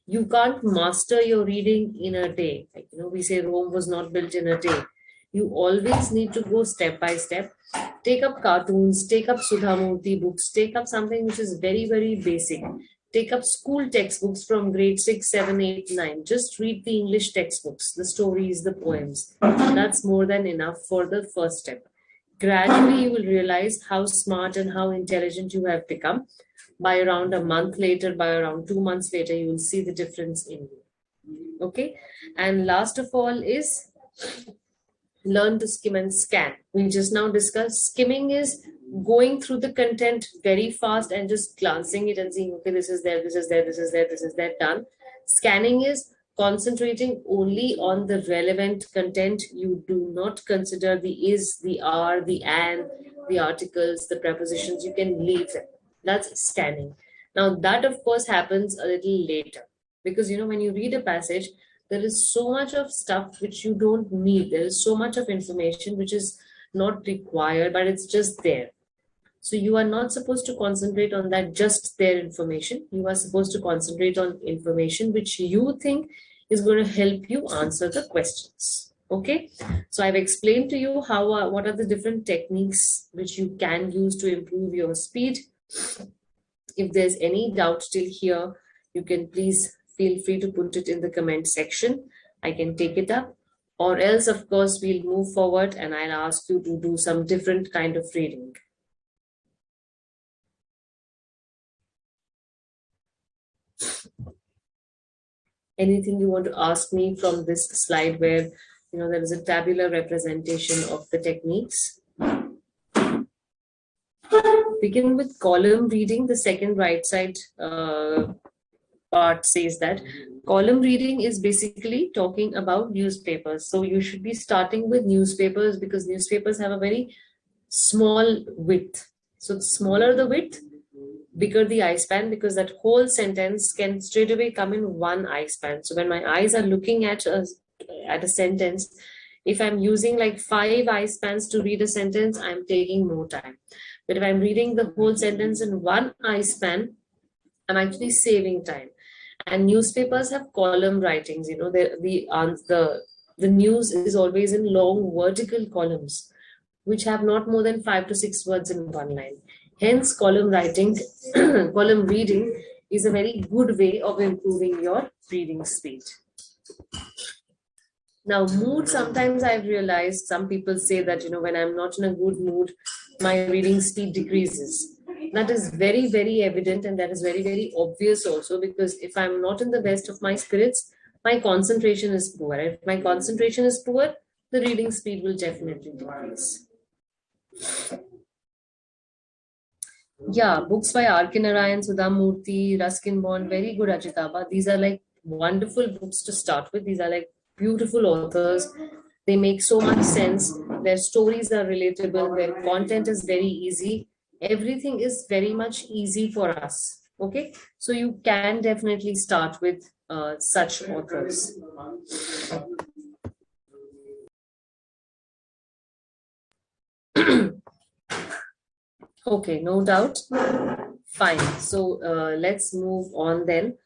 A: You can't master your reading in a day. Like, we say Rome was not built in a day. You always need to go step by step. Take up cartoons, take up Sudhamurthy books, take up something which is very, very basic. Take up school textbooks from grade 6, 7, 8, 9. Just read the English textbooks, the stories, the poems. That's more than enough for the first step. Gradually, you will realize how smart and how intelligent you have become. By around a month later, by around 2 months later, you will see the difference in you. Okay? And last of all is learn to skim and scan. We just now discussed skimming is going through the content very fast and just glancing it and seeing, okay, this is there, this is there, this is there, this is there, done. Scanning is concentrating only on the relevant content. You do not consider the is, the are, the and, the articles, the prepositions. You can leave them. That's scanning. Now that of course happens a little later, because when you read a passage, there is so much of stuff which you don't need. There is so much of information which is not required, but it's just there. So you are not supposed to concentrate on that just there information. You are supposed to concentrate on information which you think is going to help you answer the questions. Okay, so I've explained to you how what are the different techniques which you can use to improve your speed. If there's any doubt till here, you can please feel free to put it in the comment section. I can take it up, or else, of course, we'll move forward and I'll ask you to do some different kind of reading. Anything you want to ask me from this slide where there is a tabular representation of the techniques? Begin with column reading. The second right side part says that column reading is basically talking about newspapers. So you should be starting with newspapers because newspapers have a very small width. So the smaller the width, bigger the eye span, because that whole sentence can straight away come in one eye span. So when my eyes are looking at a sentence, if I'm using like 5 eye spans to read a sentence, I'm taking more time. But if I'm reading the whole sentence in one eye span, I'm actually saving time. And newspapers have column writings. The news is always in long vertical columns, which have not more than 5 to 6 words in one line. Hence, column writing, column reading is a very good way of improving your reading speed. Now, mood, sometimes I've realized some people say that, when I'm not in a good mood, my reading speed decreases. That is very, very evident, and that is very, very obvious also, because if I'm not in the best of my spirits, my concentration is poor. If my concentration is poor, the reading speed will definitely decrease. Yeah, books by R.K. Narayan, Sudha Murthy, Ruskin Bond, very good, Ajitaba. These are like wonderful books to start with. These are like beautiful authors. They make so much sense. Their stories are relatable. Their content is very easy. Everything is very much easy for us. Okay, so you can definitely start with such authors. Okay, no doubt. Fine. So let's move on then.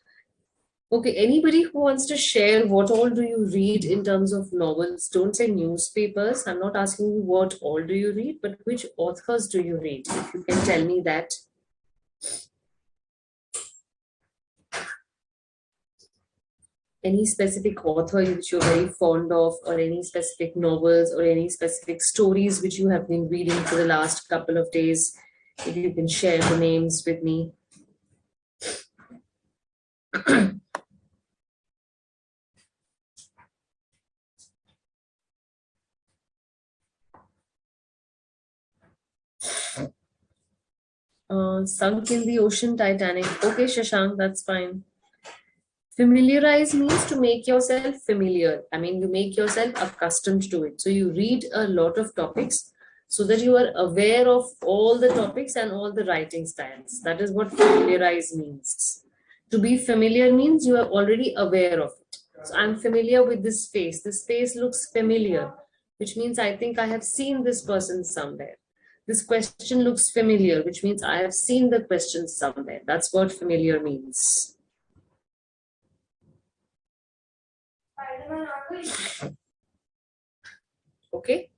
A: Okay, anybody who wants to share what all do you read in terms of novels? Don't say newspapers. I'm not asking you what all do you read, but which authors do you read? If you can tell me that. Any specific author which you're very fond of, or any specific novels, or any specific stories which you have been reading for the last couple of days? If you can share the names with me. Sunk in the Ocean, Titanic. Okay, Shashank, that's fine. Familiarize means to make yourself familiar. I mean, you make yourself accustomed to it. So you read a lot of topics so that you are aware of all the topics and all the writing styles. That is what familiarize means. To be familiar means you are already aware of it. So I'm familiar with this face. This face looks familiar, which means I think I have seen this person somewhere. This question looks familiar, which means I have seen the question somewhere. That's what familiar means. Okay.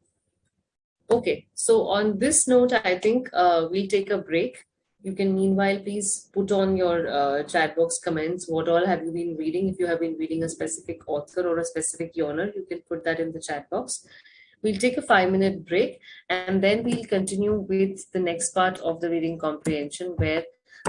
A: Okay. So on this note, I think we'll take a break. You can meanwhile please put on your chat box comments. What all have you been reading? If you have been reading a specific author or a specific genre, you can put that in the chat box. We'll take a 5-minute break and then we'll continue with the next part of the reading comprehension, where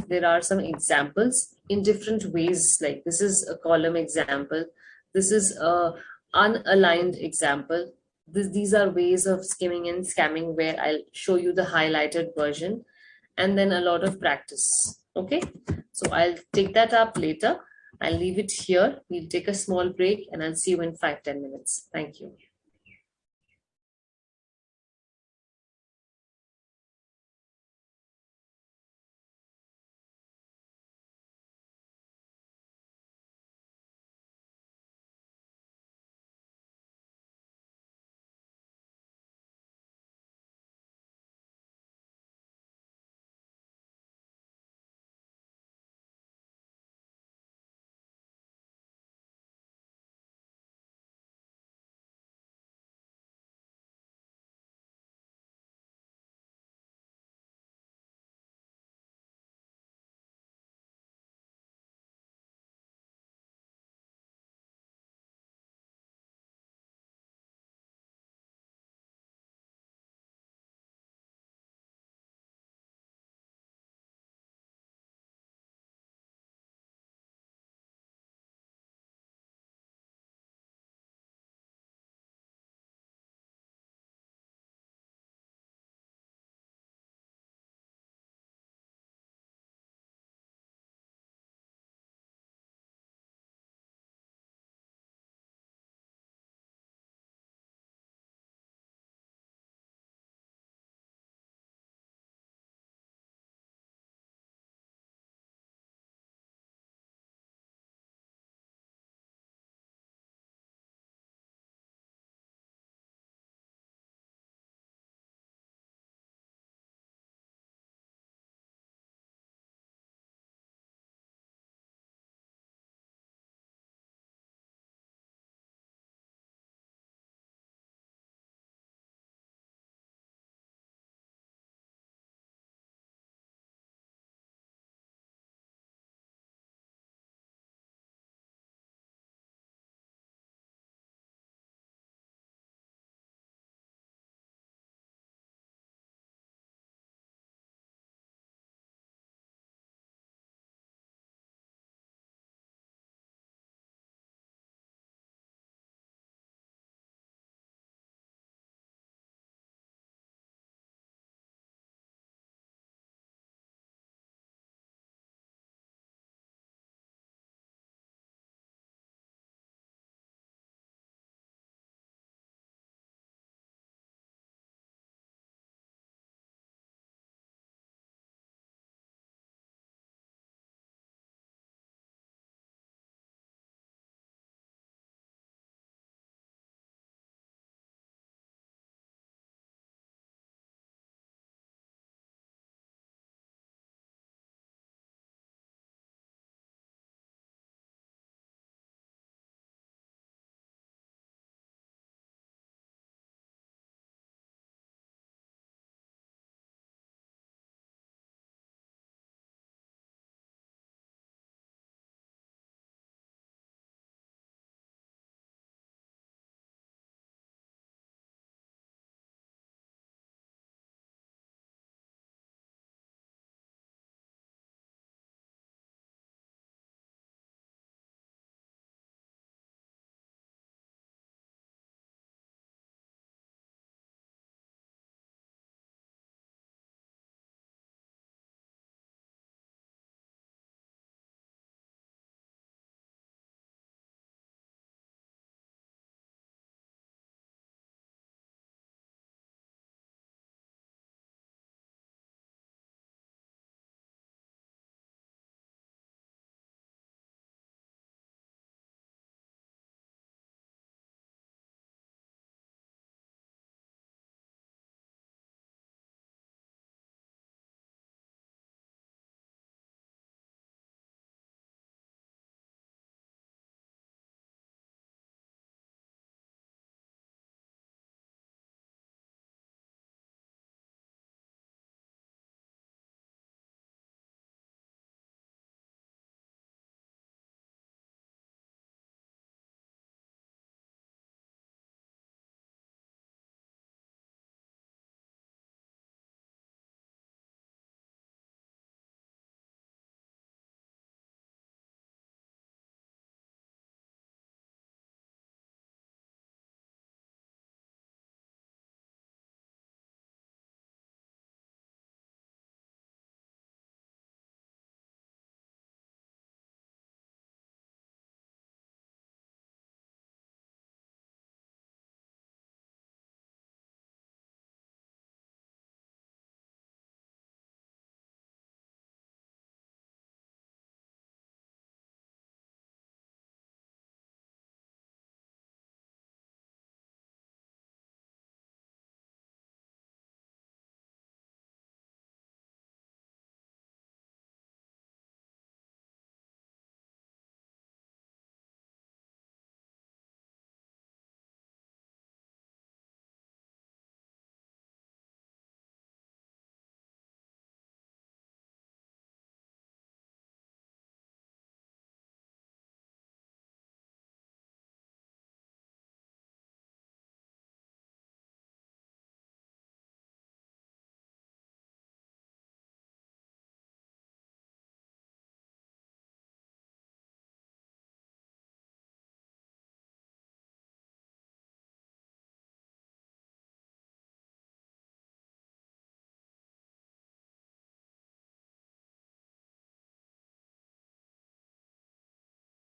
A: there are some examples in different ways. Like this is a column example. This is a unaligned example. These are ways of skimming and scamming where I'll show you the highlighted version and then a lot of practice. Okay, so I'll take that up later. I'll leave it here. We'll take a small break and I'll see you in 5-10 minutes. Thank you.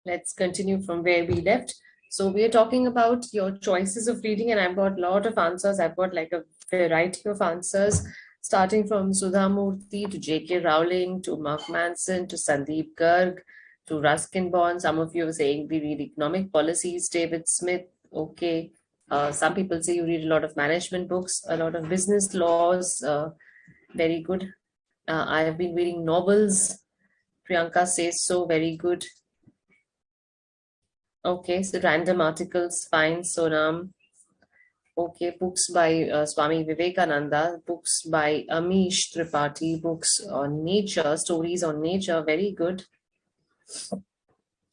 A: Let's continue from where we left. So we are talking about your choices of reading, and I've got a lot of answers. I've got like a variety of answers, starting from Sudha Murthy to J.K. Rowling to Mark Manson to Sandeep Garg to Ruskin Bond. Some of you are saying we read economic policies, David Smith. Okay. Some people say you read a lot of management books, a lot of business laws. Very good. I have been reading novels. Priyanka says so. Very good. Okay, so random articles, fine, Sonam. Okay, books by Swami Vivekananda, books by Amish Tripathi, books on nature, stories on nature, very good.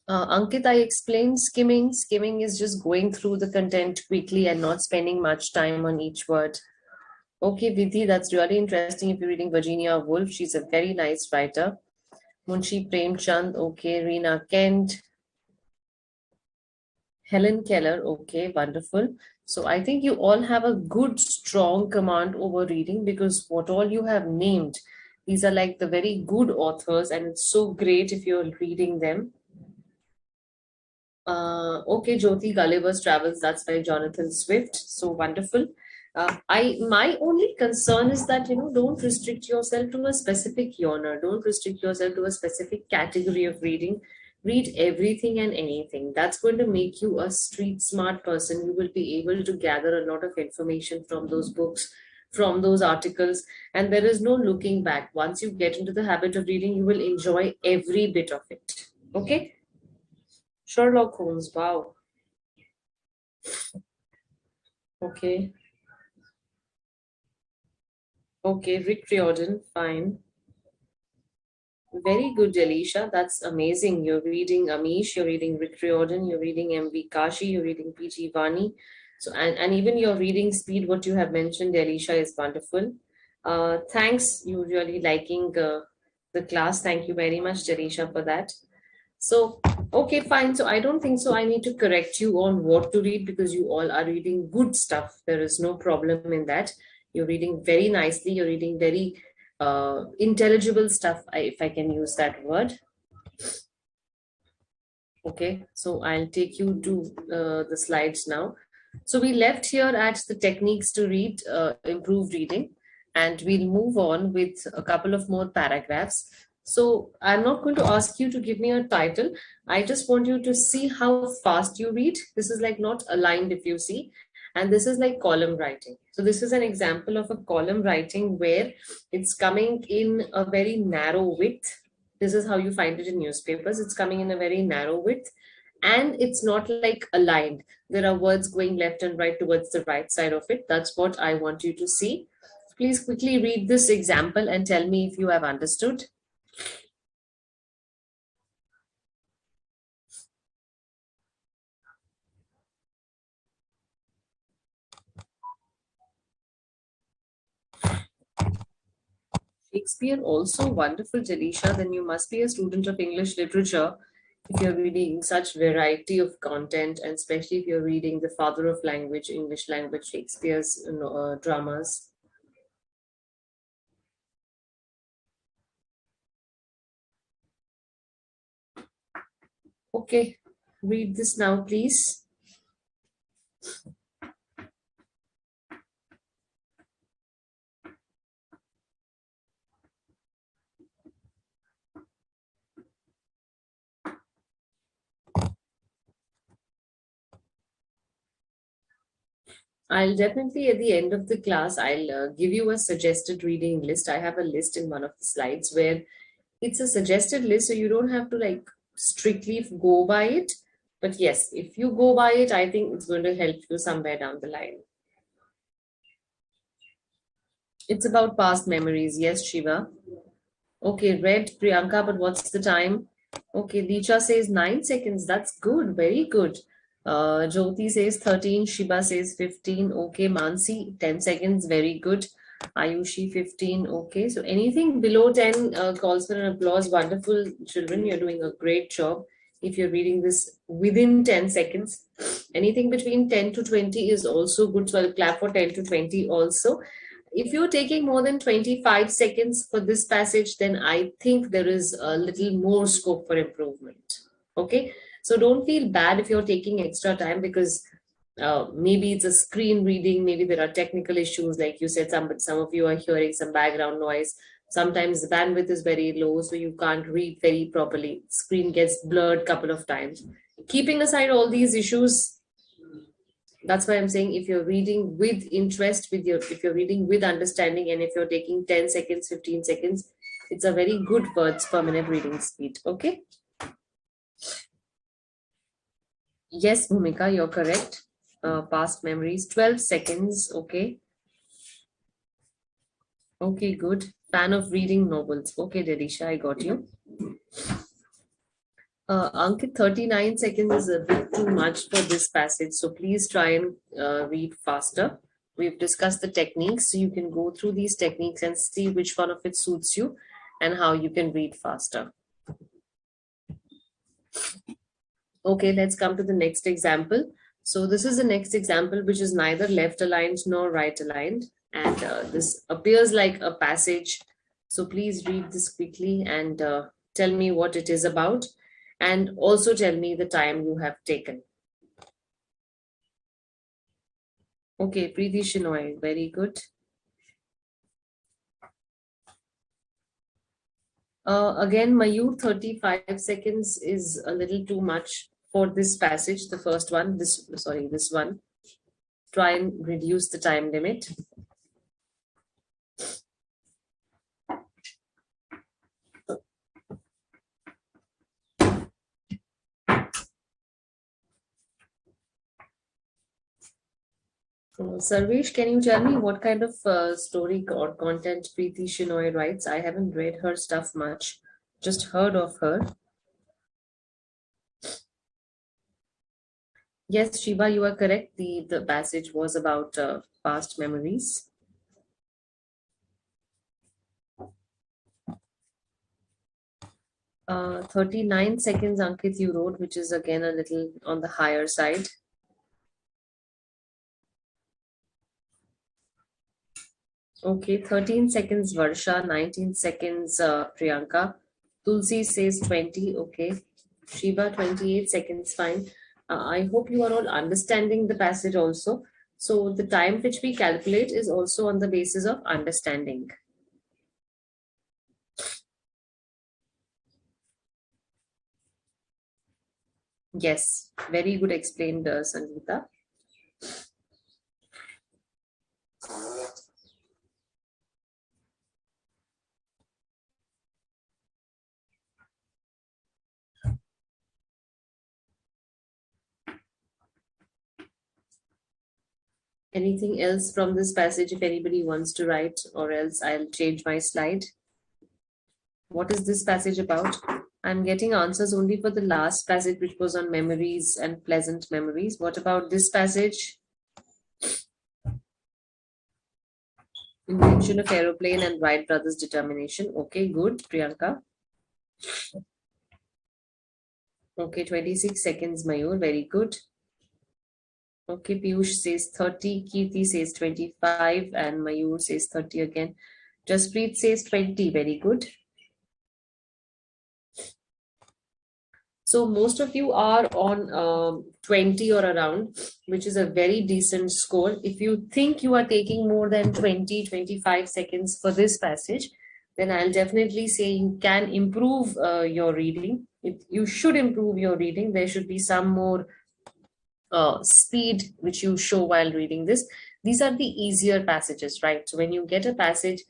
A: Ankit, I explained skimming. Skimming is just going through the content quickly and not spending much time on each word. Okay, Vidhi, that's really interesting if you're reading Virginia Woolf. She's a very nice writer. Munshi Premchand, okay, Reena Kent, Helen Keller, okay, wonderful. So I think you all have a good, strong command over reading because what all you have named, these are like the very good authors, and it's so great if you're reading them. Okay, Jyoti Gulliver's Travels, that's by Jonathan Swift. So wonderful. I my only concern is that don't restrict yourself to a specific genre. Don't restrict yourself to a specific category of reading. Read everything and anything. That's going to make you a street smart person. You will be able to gather a lot of information from those books, from those articles, and there is no looking back. Once you get into the habit of reading, you will enjoy every bit of it. Okay? Sherlock Holmes, wow. Okay. Okay, Rick Riordan, fine. Very good, Delisha. That's amazing. You're reading Amish, you're reading Rick Riordan, you're reading M.V. Kashi, you're reading P.G. Vani. So, and even your reading speed, what you have mentioned, Delisha, is wonderful. Thanks. You really liking the class. Thank you very much, Delisha, for that. So, okay, fine. So, I don't think so. I need to correct you on what to read because you all are reading good stuff. There is no problem in that. You're reading very nicely. You're reading very intelligible stuff, if I can use that word. Okay, so I'll take you to the slides now. So we left here at the techniques to read, improve reading, and we'll move on with a couple of more paragraphs. So I'm not going to ask you to give me a title. I just want you to see how fast you read. This is like not aligned if you see. And this is like column writing. So this is an example of a column writing where it's coming in a very narrow width. This is how you find it in newspapers. It's coming in a very narrow width and it's not like aligned. There are words going left and right towards the right side of it. That's what I want you to see. Please quickly read this example and tell me if you have understood. Shakespeare also wonderful, Jalisha. Then you must be a student of English literature if you're reading such variety of content, and especially if you're reading the father of language, English language, Shakespeare's dramas. Okay, read this now, please. I'll definitely at the end of the class, I'll give you a suggested reading list. I have a list in one of the slides where it's a suggested list, so you don't have to like strictly go by it. But yes, if you go by it, I think it's going to help you somewhere down the line. It's about past memories. Yes, Shiva. Okay, read Priyanka, but what's the time? Okay, Dicha says 9 seconds. That's good. Very good. Jyoti says 13. Shiba says 15. Okay, Mansi, 10 seconds. Very good. Ayushi, 15. Okay, so anything below 10 calls for an applause. Wonderful, children. You're doing a great job. If you're reading this within 10 seconds, anything between 10 to 20 is also good. So I'll clap for 10 to 20 also. If you're taking more than 25 seconds for this passage, then I think there is a little more scope for improvement. Okay. So don't feel bad if you're taking extra time, because maybe it's a screen reading, maybe there are technical issues, like you said, some of you are hearing some background noise. Sometimes the bandwidth is very low, so you can't read very properly. Screen gets blurred couple of times. Keeping aside all these issues, that's why I'm saying, if you're reading with interest, if you're reading with understanding, and if you're taking 10 seconds, 15 seconds, it's a very good words per minute reading speed. Okay. Yes, Bhumika, you're correct. Past memories, 12 seconds. Okay. Okay, good. Fan of reading novels. Okay, Dedisha, I got you. Ankit, 39 seconds is a bit too much for this passage, so please try and read faster. We've discussed the techniques, so you can go through these techniques and see which one of it suits you and how you can read faster. Okay, let's come to the next example. So this is the next example, which is neither left aligned nor right aligned. And this appears like a passage. So please read this quickly and tell me what it is about. And also tell me the time you have taken. Okay, Preeti Shinoy, very good. Again, Mayur, 35 seconds is a little too much for this passage. The first one, this one. Try and reduce the time limit. Sarvesh, can you tell me what kind of story or content Preeti Shinoy writes? I haven't read her stuff much, just heard of her. Yes, Shiva, you are correct. The passage was about past memories. 39 seconds, Ankit, you wrote, which is again a little on the higher side. Okay, 13 seconds, Varsha, 19 seconds, Priyanka. Tulsi says 20, okay. Shiva, 28 seconds, fine. I hope you are all understanding the passage also. So the time which we calculate is also on the basis of understanding. Yes, very good explained, Sangeeta. Anything else from this passage if anybody wants to write, or else I'll change my slide. What is this passage about? I'm getting answers only for the last passage, which was on memories and pleasant memories. What about this passage? Invention of aeroplane and Wright brothers' determination. Okay, good. Priyanka. Okay, 26 seconds, Mayur. Very good. Okay, Piyush says 30, Kirti says 25, and Mayur says 30 again. Jaspreet says 20. Very good. So most of you are on 20 or around, which is a very decent score. If you think you are taking more than 20, 25 seconds for this passage, then I'll definitely say you can improve your reading. You should improve your reading. There should be some more speed which you show while reading this. These are the easier passages, right? So when you get a passage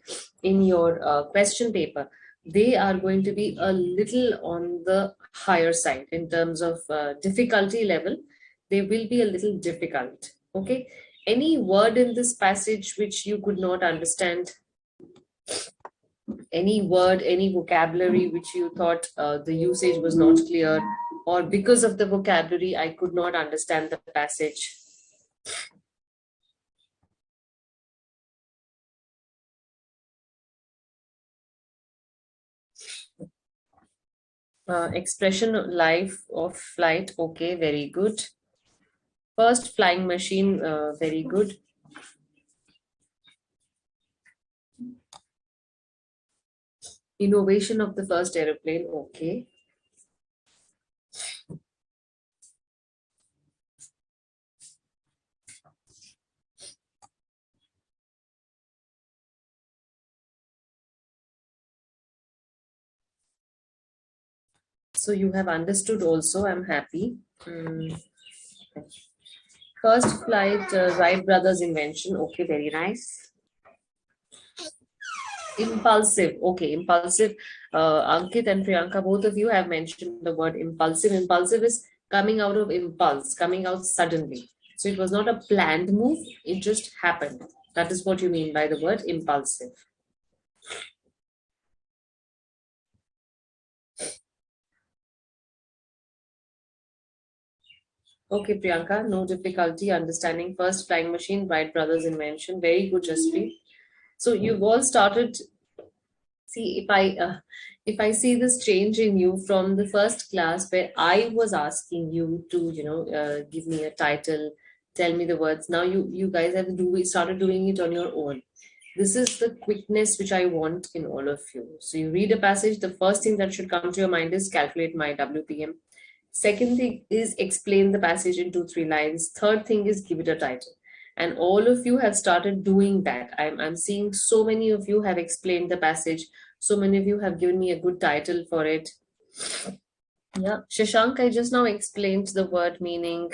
A: in your question paper, they are going to be a little on the higher side in terms of difficulty level. They will be a little difficult. Okay. Any word in this passage which you could not understand? Any word, any vocabulary which you thought the usage was not clear, or because of the vocabulary, I could not understand the passage? Expression life of flight. Okay, very good. First flying machine. Very good. Innovation of the first aeroplane. Okay. So you have understood also, I'm happy. First flight, Wright brothers invention. Okay, very nice. Impulsive. Okay, impulsive. Ankit and Priyanka, both of you have mentioned the word impulsive. Impulsive is coming out of impulse, coming out suddenly. So it was not a planned move, it just happened. That is what you mean by the word impulsive. Okay, Priyanka, no difficulty understanding first flying machine, Wright brothers invention. Very good, Jaspreet. So you've all started. See, if I see this change in you from the first class where I was asking you to, give me a title, tell me the words. Now you guys have started doing it on your own. This is the quickness which I want in all of you. So you read a passage, the first thing that should come to your mind is calculate my WPM. Second thing is explain the passage in 2-3 lines. Third thing is give it a title. And all of you have started doing that. I'm seeing so many of you have explained the passage. So many of you have given me a good title for it. Yeah, Shashank, I just now explained the word meaning.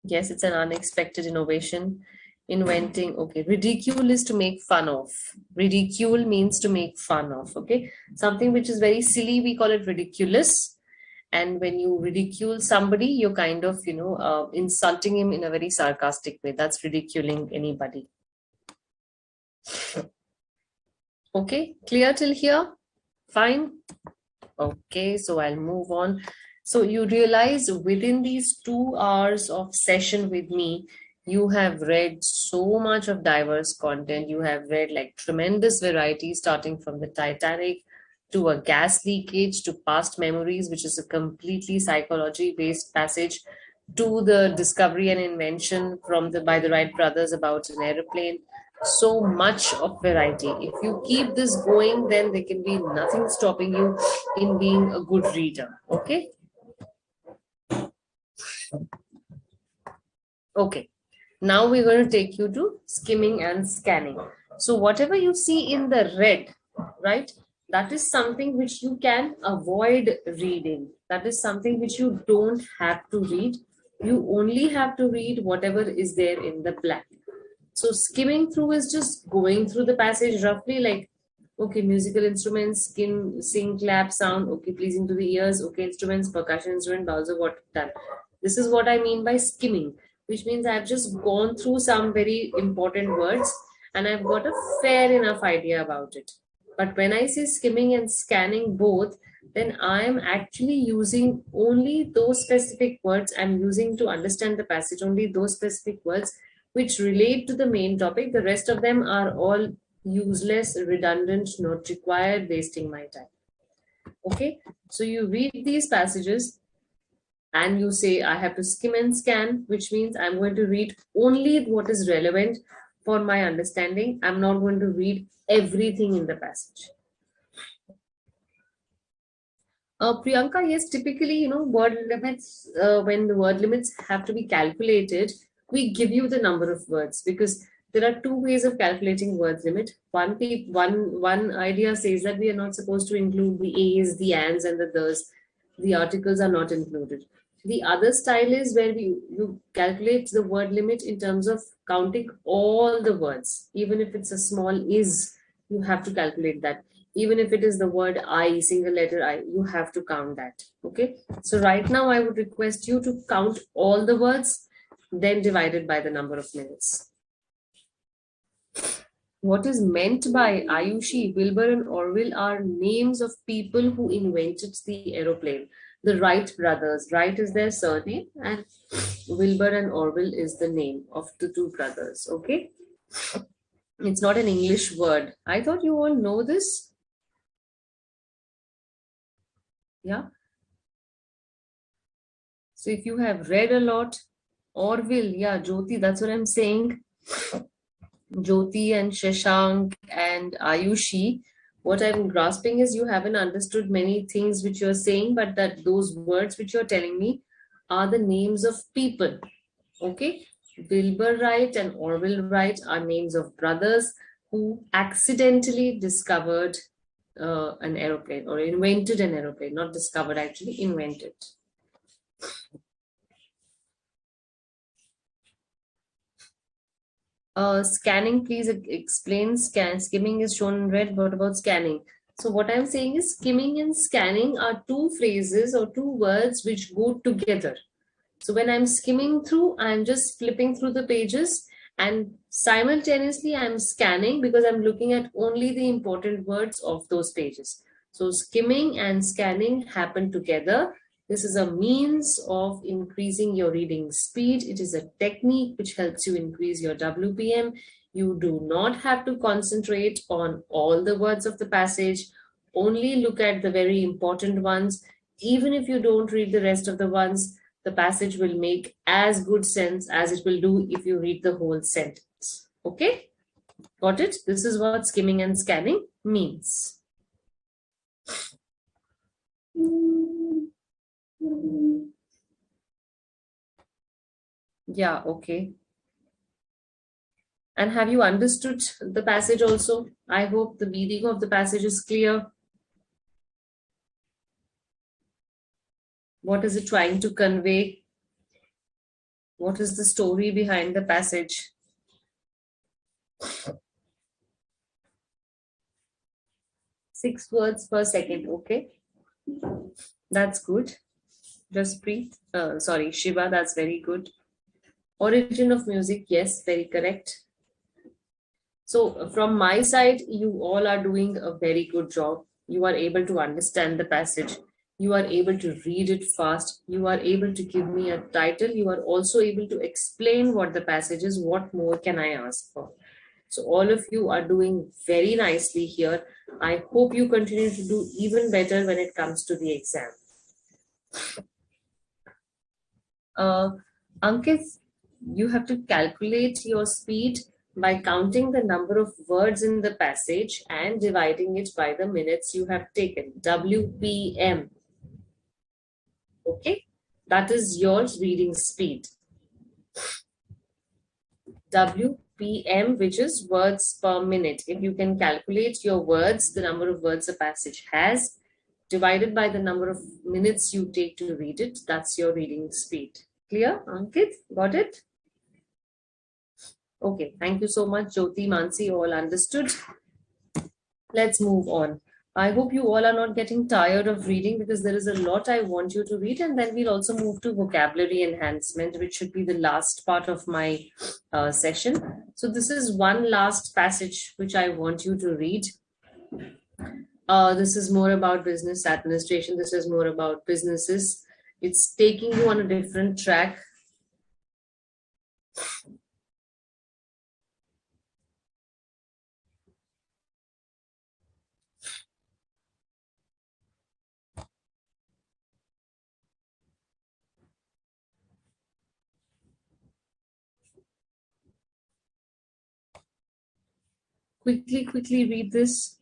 A: Yes, it's an unexpected innovation. Inventing, okay. Ridicule is to make fun of. Ridicule means to make fun of, okay. Something which is very silly, we call it ridiculous. And when you ridicule somebody, you're kind of, insulting him in a very sarcastic way. That's ridiculing anybody. Okay, clear till here? Fine. Okay, so I'll move on. So you realize within these 2 hours of session with me, you have read so much of diverse content. You have read like tremendous variety, starting from the Titanic to a gas leakage to past memories, which is a completely psychology based passage, to the discovery and invention by the Wright brothers about an aeroplane. So much of variety. If you keep this going, then there can be nothing stopping you in being a good reader. Okay. Okay. Now we're going to take you to skimming and scanning. So whatever you see in the red, right, that is something which you can avoid reading. That is something which you don't have to read. You only have to read whatever is there in the black. So skimming through is just going through the passage roughly, like, okay, musical instruments, sing, clap, sound, okay, pleasing to the ears, okay, instruments, percussion instrument, bowls of water, done. This is what I mean by skimming, which means I've just gone through some very important words and I've got a fair enough idea about it. But when I say skimming and scanning both, then I am actually using only those specific words. I'm using to understand the passage, only those specific words which relate to the main topic. The rest of them are all useless, redundant, not required, wasting my time. Okay, so you read these passages and you say, I have to skim and scan, which means I'm going to read only what is relevant for my understanding. I'm not going to read everything in the passage. Priyanka, yes, typically, word limits, when the word limits have to be calculated, we give you the number of words because there are 2 ways of calculating word limit. One idea says that we are not supposed to include the A's, the ands, and the the's. The articles are not included. The other style is where you calculate the word limit in terms of counting all the words. Even if it's a small is, you have to calculate that. Even if it is the word I, single letter I, you have to count that. Okay. So right now I would request you to count all the words, then divide it by the number of minutes. What is meant by Ayushi, Wilbur, and Orville are names of people who invented the aeroplane. The Wright brothers. Wright is their surname, and Wilbur and Orville is the name of the 2 brothers. Okay. It's not an English word. I thought you all know this. Yeah. So if you have read a lot, Orville, yeah, Jyoti, that's what I'm saying. Jyoti and Shashank and Ayushi, what I'm grasping is you haven't understood many things which you're saying, but that those words which you're telling me are the names of people. Okay. Wilbur Wright and Orville Wright are names of brothers who accidentally discovered an aeroplane, or invented an aeroplane, not discovered, actually invented. Scanning, please explain. Skimming is shown in red. What about scanning? So what I'm saying is skimming and scanning are two phrases or two words which go together. So when I'm skimming through, I'm just flipping through the pages, and simultaneously I'm scanning because I'm looking at only the important words of those pages. So skimming and scanning happen together. This is a means of increasing your reading speed. It is a technique which helps you increase your WPM. You do not have to concentrate on all the words of the passage. Only look at the very important ones. Even if you don't read the rest of the ones, the passage will make as good sense as it will do if you read the whole sentence. Okay? Got it? This is what skimming and scanning means. Yeah, okay. And have you understood the passage also? I hope the meaning of the passage is clear. What is it trying to convey? What is the story behind the passage? 6 words per second, okay? That's good. Jaspreet, sorry, Shiva, that's very good. Origin of music, yes, very correct. So from my side, you all are doing a very good job. You are able to understand the passage. You are able to read it fast. You are able to give me a title. You are also able to explain what the passage is. What more can I ask for? So all of you are doing very nicely here. I hope you continue to do even better when it comes to the exam. Ankit, you have to calculate your speed by counting the number of words in the passage and dividing it by the minutes you have taken. WPM. Okay, that is your reading speed. WPM, which is words per minute. If you can calculate your words, the number of words a passage has, divided by the number of minutes you take to read it, that's your reading speed. Clear, Ankit? Got it? Okay, thank you so much, Jyoti, Mansi, all understood. Let's move on. I hope you all are not getting tired of reading because there is a lot I want you to read, and then we'll also move to vocabulary enhancement, which should be the last part of my session. So this is one last passage which I want you to read. This is more about business administration. This is more about businesses. It's taking you on a different track. Quickly read this.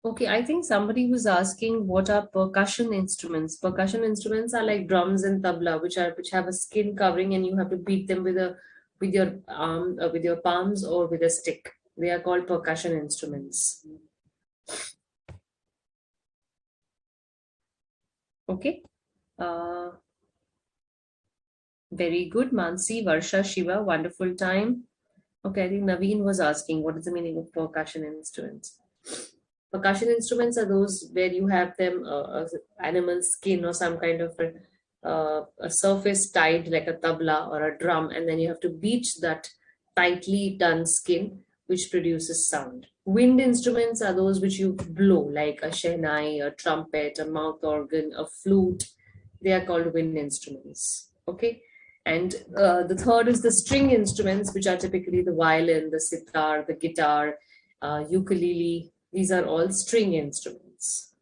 A: Okay, I think somebody was asking what are percussion instruments. Percussion instruments are like drums and tabla, which have a skin covering, and you have to beat them with your arm, with your palms, or with a stick. They are called percussion instruments. Okay. Uh, very good, Mansi, Varsha, Shiva. Wonderful time. Okay, I think Naveen was asking what is the meaning of percussion instruments. Percussion instruments are those where you have them animal skin or some kind of a surface tied like a tabla or a drum, and then you have to beat that tightly done skin, which produces sound. Wind instruments are those which you blow, like a shehnai, a trumpet, a mouth organ, a flute. They are called wind instruments. Okay. And the third is the string instruments, which are typically the violin, the sitar, the guitar, ukulele. These are all string instruments.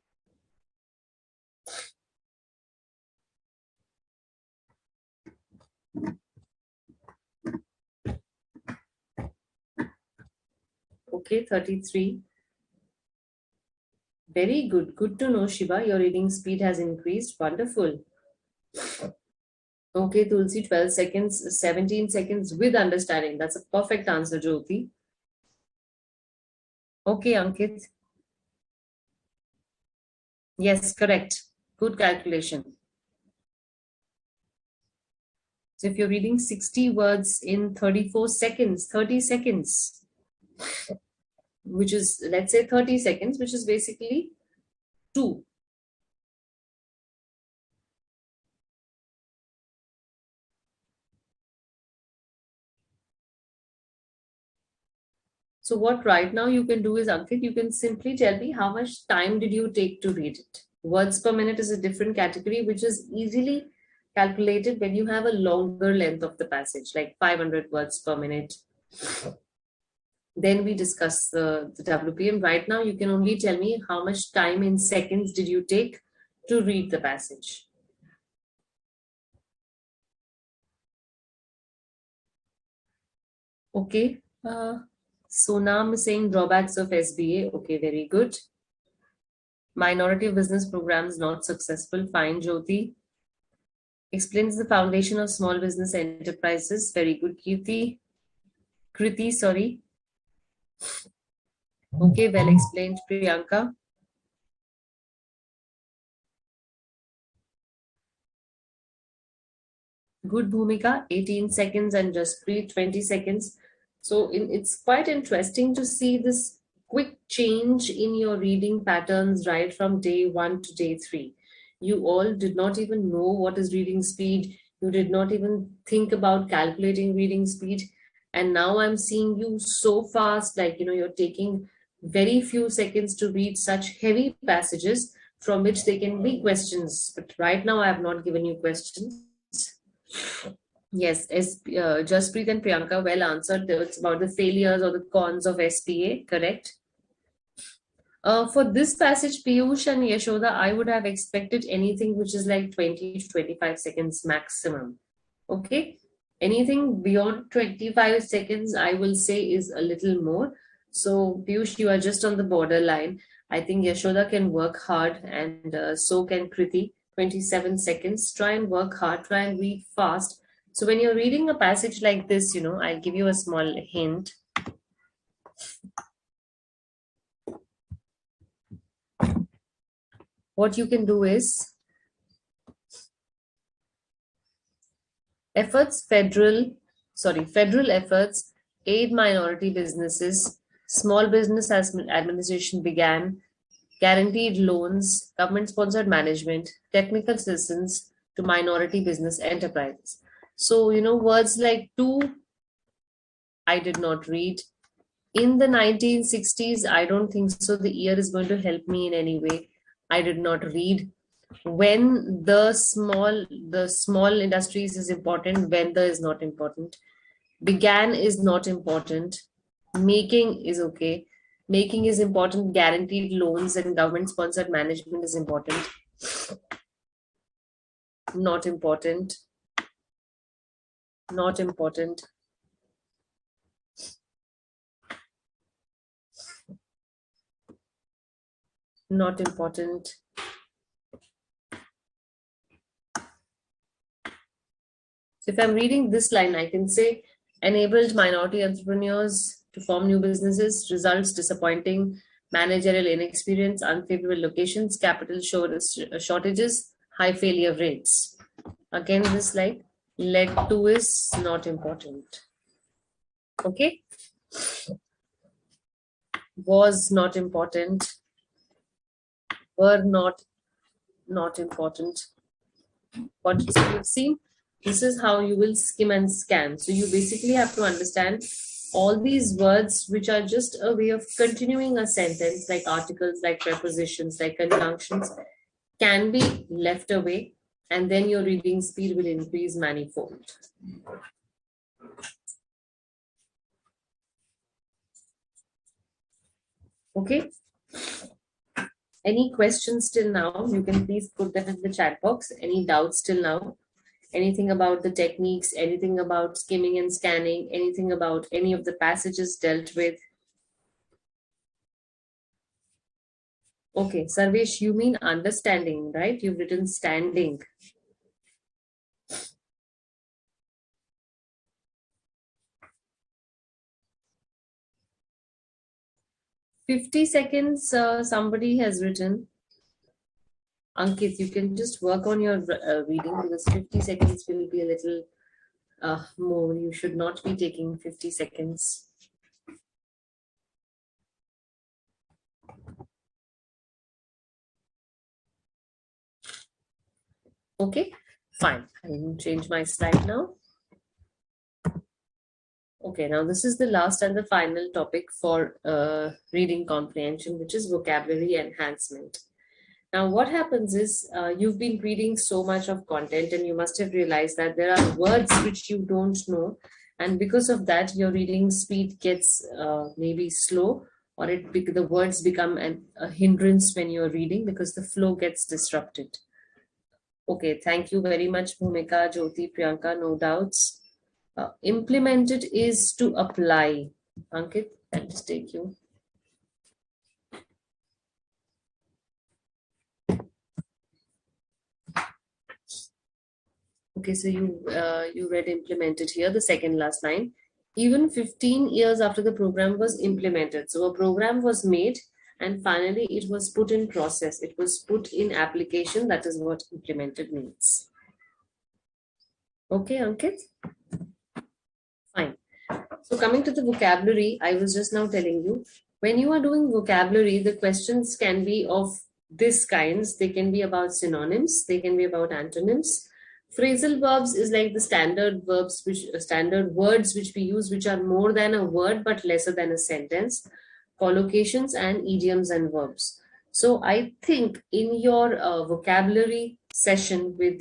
A: Okay, 33. Very good. Good to know, Shiva. Your reading speed has increased. Wonderful. Okay, Tulsi, 12 seconds, 17 seconds with understanding. That's a perfect answer, Jyoti. Okay, Ankit. Yes, correct. Good calculation. So if you're reading 60 words in 34 seconds, 30 seconds, which is, let's say 30 seconds, which is basically 2. So what right now you can do is, Ankit, you can simply tell me how much time did you take to read it. Words per minute is a different category, which is easily calculated when you have a longer length of the passage, like 500 words per minute. Then we discuss the WPM. Right now, you can only tell me how much time in seconds did you take to read the passage. Okay. Sonam is saying drawbacks of SBA. Okay, very good. Minority of business programs not successful. Fine, Jyoti. Explains the foundation of small business enterprises. Very good, Kirti. Kriti, sorry. Okay, well explained, Priyanka. Good, Bhumika, 18 seconds, and just 20 seconds. So it's quite interesting to see this quick change in your reading patterns right from day 1 to day 3. You all did not even know what is reading speed. You did not even think about calculating reading speed. And now I'm seeing you so fast, like, you're taking very few seconds to read such heavy passages from which there can be questions. But right now I have not given you questions. Yes, Jaspreet and Priyanka well answered. It's about the failures or the cons of SPA, correct? For this passage, Piyush and Yashoda, I would have expected anything which is like 20 to 25 seconds maximum. Okay? Anything beyond 25 seconds, I will say, is a little more. So, Piyush, you are just on the borderline. I think Yashoda can work hard, and so can Kriti. 27 seconds. Try and work hard, try and read fast. So, when you're reading a passage like this, I'll give you a small hint. What you can do is federal efforts aid minority businesses, small business administration began, guaranteed loans, government sponsored management, technical assistance to minority business enterprises. So, words like two, I did not read. In the 1960s, I don't think so. The year is going to help me in any way. I did not read. When the small industries is important, when the is not important. Began is not important. Making is okay. Making is important. Guaranteed loans and government sponsored management is important. Not important. Not important. Not important. So if I'm reading this line, I can say enabled minority entrepreneurs to form new businesses, results disappointing, managerial inexperience, unfavorable locations, capital shortages, high failure rates. Again, this slide led to is not important. Okay. Was not important. Were not important. What you've seen, this is how you will skim and scan. So you basically have to understand all these words which are just a way of continuing a sentence, like articles, like prepositions, like conjunctions, can be left away, and then your reading speed will increase manifold. Okay. Any questions till now? You can please put them in the chat box. Any doubts till now? Anything about the techniques, anything about skimming and scanning, anything about any of the passages dealt with? Okay, Sarvesh, you mean understanding, right? You've written standing. $50, somebody has written. Ankit, you can just work on your reading because 50 seconds will be a little more. You should not be taking 50 seconds. Okay, fine. I will change my slide now. Okay, now this is the last and the final topic for reading comprehension, which is vocabulary enhancement. Now, what happens is you've been reading so much of content and you must have realized that there are words which you don't know. And because of that, your reading speed gets maybe slow, or the words become a hindrance when you're reading because the flow gets disrupted. Okay, thank you very much, Bhumika, Jyoti, Priyanka, no doubts. Implemented is to apply. Ankit, I'll just take you. Okay, so you read implemented here, the second last line. Even 15 years after the program was implemented. So a program was made and finally it was put in process. It was put in application. That is what implemented means. Okay, Ankit? Fine. So coming to the vocabulary, I was just now telling you, when you are doing vocabulary, the questions can be of this kinds. They can be about synonyms. They can be about antonyms. Phrasal verbs is like the standard verbs, standard words which we use, which are more than a word but lesser than a sentence. Collocations and idioms and verbs. So I think in your vocabulary session with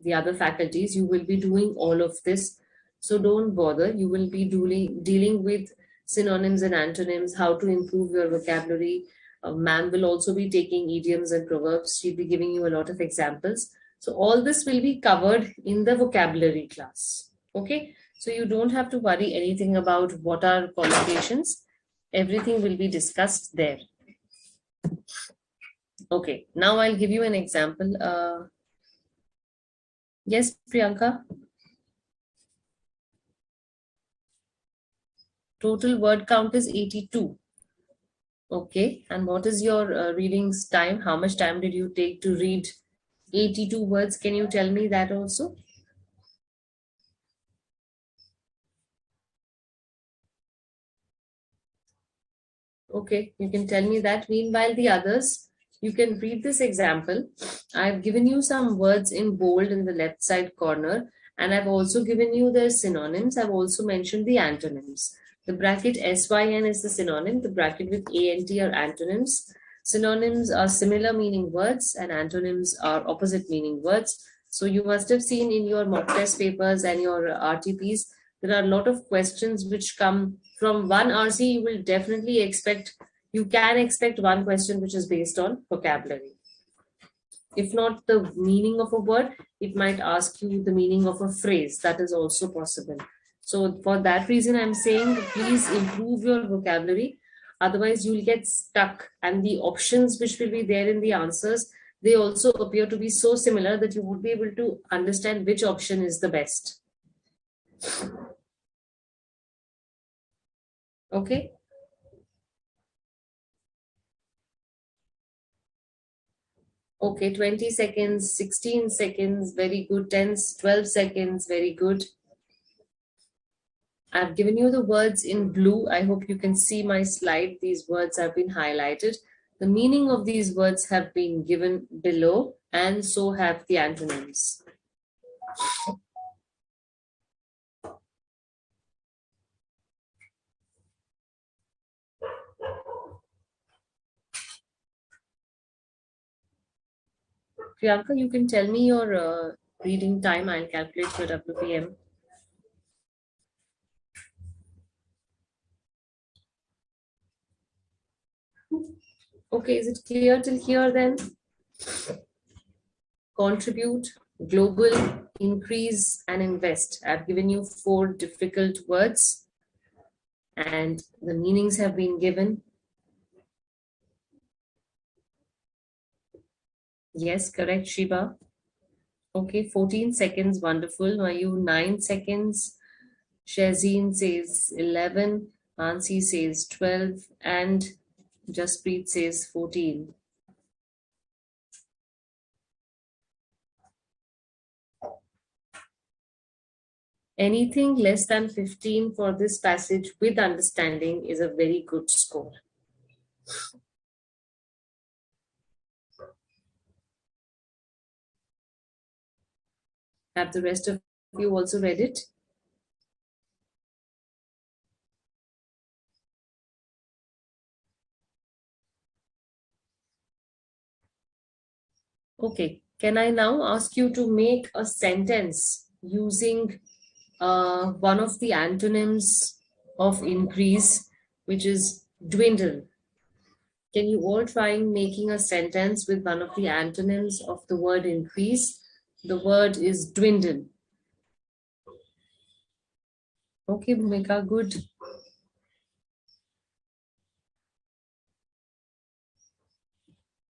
A: the other faculties, you will be doing all of this. So don't bother. You will be dealing with synonyms and antonyms, how to improve your vocabulary. Ma'am will also be taking idioms and proverbs. She'll be giving you a lot of examples. So all this will be covered in the vocabulary class. Okay. So you don't have to worry anything about what are collocations. Everything will be discussed there. Okay. Now I'll give you an example. Yes, Priyanka. Total word count is 82. Okay. And what is your readings time? How much time did you take to read 82 words? Can you tell me that also? Okay, you can tell me that. Meanwhile, the others, you can read this example. I've given you some words in bold in the left side corner, and I've also given you the synonyms. I've also mentioned the antonyms. The bracket SYN is the synonym, the bracket with ANT are antonyms. Synonyms are similar meaning words, and antonyms are opposite meaning words. So you must have seen in your mock test papers and your RTPs, there are a lot of questions which come from one RC. You will definitely expect, you can expect one question which is based on vocabulary. If not the meaning of a word, it might ask you the meaning of a phrase. That is also possible. So for that reason, I'm saying please improve your vocabulary. Otherwise, you'll get stuck. And the options which will be there in the answers, they also appear to be so similar that you would be able to understand which option is the best. Okay. Okay, 20 seconds, 16 seconds, very good. 10, 12 seconds, very good. I've given you the words in blue. I hope you can see my slide. These words have been highlighted. The meaning of these words have been given below, and so have the antonyms. Priyanka, you can tell me your reading time. I'll calculate your WPM. Okay, is it clear till here then? Contribute, global, increase, and invest. I've given you 4 difficult words and the meanings have been given. Yes, correct, Shiba. Okay, 14 seconds, wonderful. Mayu, 9 seconds. Shazeen says 11. Ansi says 12. And Jaspreet says 14. Anything less than 15 for this passage with understanding is a very good score. Have the rest of you also read it? Okay, can I now ask you to make a sentence using one of the antonyms of increase, which is dwindle? Can you all try making a sentence with one of the antonyms of the word increase? The word is dwindle. Okay, Bhumika, good.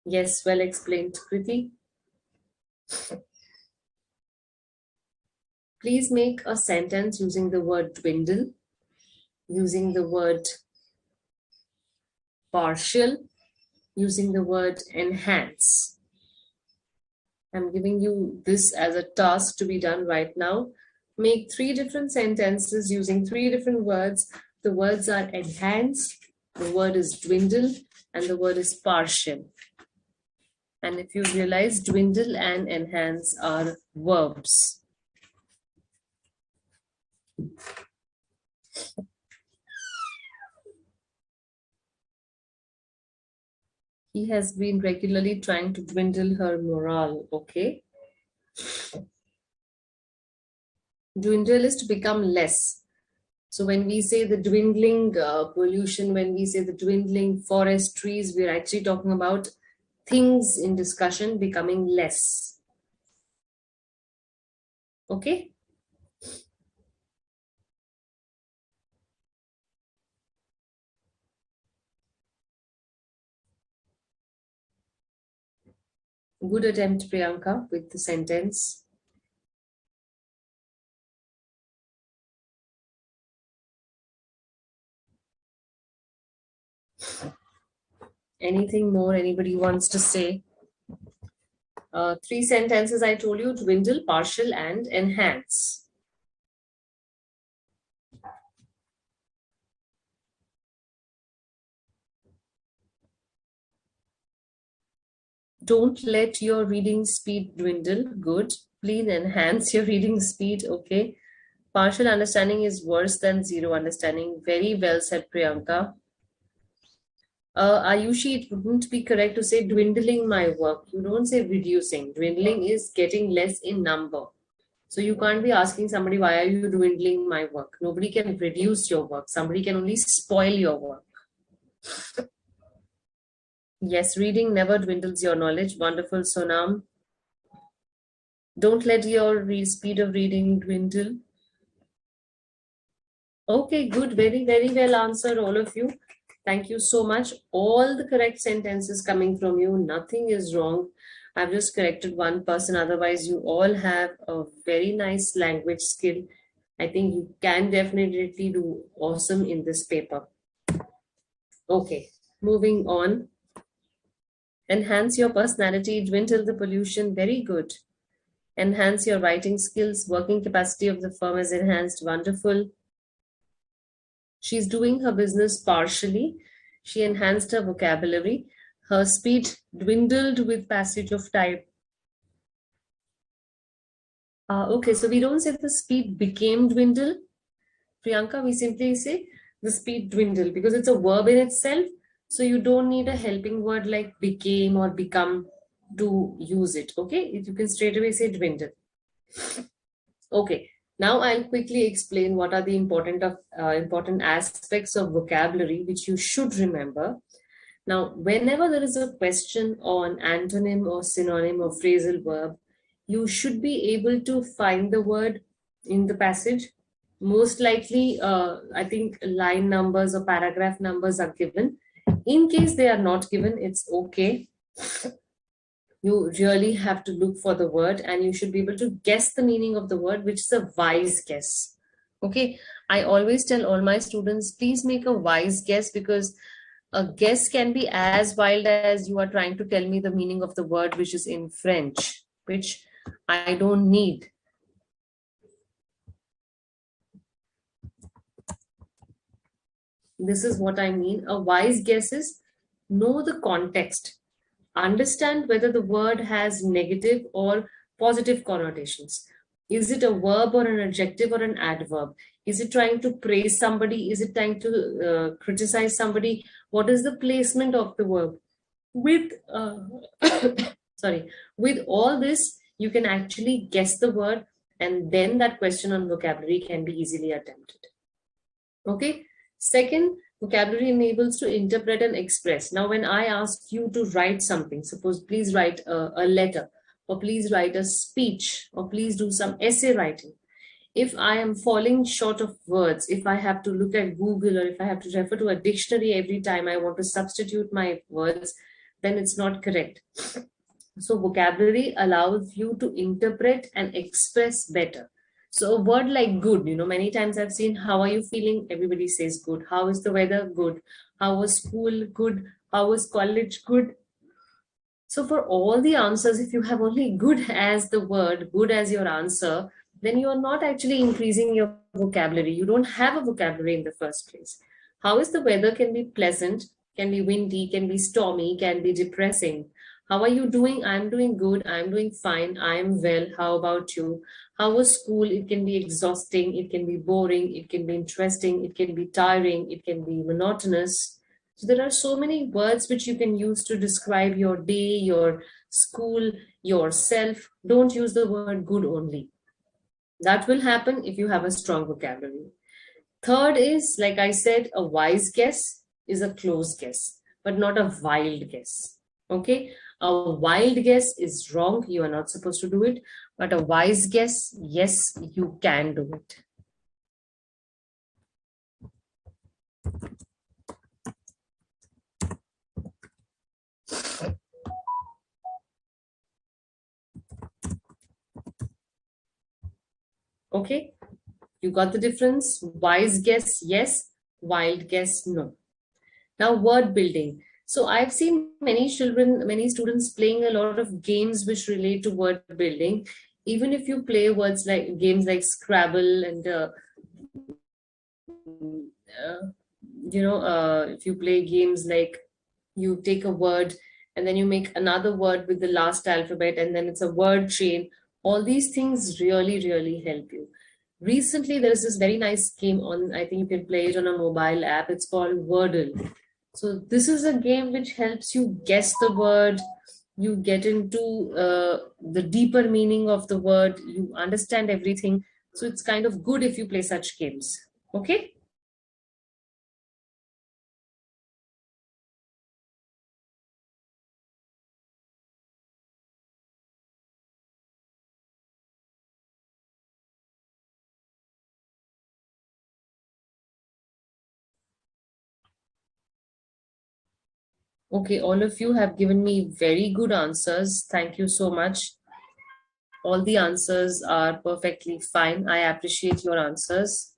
A: Yes, well explained. Kriti, please make a sentence using the word dwindle, using the word partial, using the word enhance. I'm giving you this as a task to be done right now. Make 3 different sentences using 3 different words. The words are enhance, the word is dwindle, and the word is partial. And if you realize, dwindle and enhance are verbs. He has been regularly trying to dwindle her morale, okay? Dwindle is to become less. So when we say the dwindling pollution, when we say the dwindling forest trees, we're actually talking about things in discussion becoming less. Okay? Good attempt, Priyanka, with the sentence. Anything more anybody wants to say? 3 sentences I told you: dwindle, partial, and enhance. Don't let your reading speed dwindle. Good. Please enhance your reading speed. Okay. Partial understanding is worse than zero understanding. Very well said, Priyanka. Ayushi, it wouldn't be correct to say dwindling my work. You don't say reducing. Dwindling is getting less in number. So you can't be asking somebody, why are you dwindling my work? Nobody can reduce your work. Somebody can only spoil your work. Yes, reading never dwindles your knowledge. Wonderful, Sonam. Don't let your speed of reading dwindle. Okay, good. Very, very well answered, all of you. Thank you so much. All the correct sentences coming from you. Nothing is wrong. I've just corrected one person. Otherwise, you all have a very nice language skill. I think you can definitely do awesome in this paper. Okay, moving on. Enhance your personality, dwindle the pollution. Very good. Enhance your writing skills. Working capacity of the firm is enhanced. Wonderful. She's doing her business partially. She enhanced her vocabulary. Her speed dwindled with passage of time. Okay, so we don't say the speed became dwindle. Priyanka, we simply say the speed dwindled because it's a verb in itself. So you don't need a helping word like became or become to use it. Okay, you can straight away say dwindle. Okay, now I'll quickly explain what are the important aspects of vocabulary which you should remember. Now, whenever there is a question on antonym or synonym or phrasal verb, you should be able to find the word in the passage. Most likely, I think line numbers or paragraph numbers are given. In case they are not given, it's okay. You really have to look for the word and you should be able to guess the meaning of the word, which is a wise guess. Okay, I always tell all my students, please make a wise guess, because a guess can be as wild as you are trying to tell me the meaning of the word which is in French, which I don't need. This is what I mean. A wise guess is know the context, understand whether the word has negative or positive connotations. Is it a verb or an adjective or an adverb? Is it trying to praise somebody? Is it trying to criticize somebody? What is the placement of the verb? With sorry, with all this, you can actually guess the word, and then that question on vocabulary can be easily attempted. Okay. Second, vocabulary enables to interpret and express. Now, when I ask you to write something, suppose please write a letter, or please write a speech, or please do some essay writing. If I am falling short of words, if I have to look at Google, or if I have to refer to a dictionary every time I want to substitute my words, then it's not correct. So vocabulary allows you to interpret and express better. So a word like good, many times I've seen, how are you feeling? Everybody says good. How is the weather? Good. How was school? Good. How was college? Good. So for all the answers, if you have only good as the word, good as your answer, then you are not actually increasing your vocabulary. You don't have a vocabulary in the first place. How is the weather? Can be pleasant, can be windy, can be stormy, can be depressing. How are you doing? I'm doing good. I'm doing fine. I'm well. How about you? How was school? It can be exhausting. It can be boring. It can be interesting. It can be tiring. It can be monotonous. So there are so many words which you can use to describe your day, your school, yourself. Don't use the word good only. That will happen if you have a strong vocabulary. Third is, like I said, a wise guess is a close guess, but not a wild guess. Okay? A wild guess is wrong. You are not supposed to do it. But a wise guess, yes, you can do it. Okay? You got the difference? Wise guess, yes. Wild guess, no. Now, word building. So I've seen many children, many students playing a lot of games which relate to word building. Even if you play words like games like Scrabble and if you play games like you take a word and then you make another word with the last alphabet and then it's a word chain. All these things really, really help you. Recently, there is this very nice game on, I think you can play it on a mobile app. It's called Wordle. So this is a game which helps you guess the word. You get into the deeper meaning of the word. You understand everything. So it's kind of good if you play such games. Okay. Okay, all of you have given me very good answers. Thank you so much. All the answers are perfectly fine. I appreciate your answers.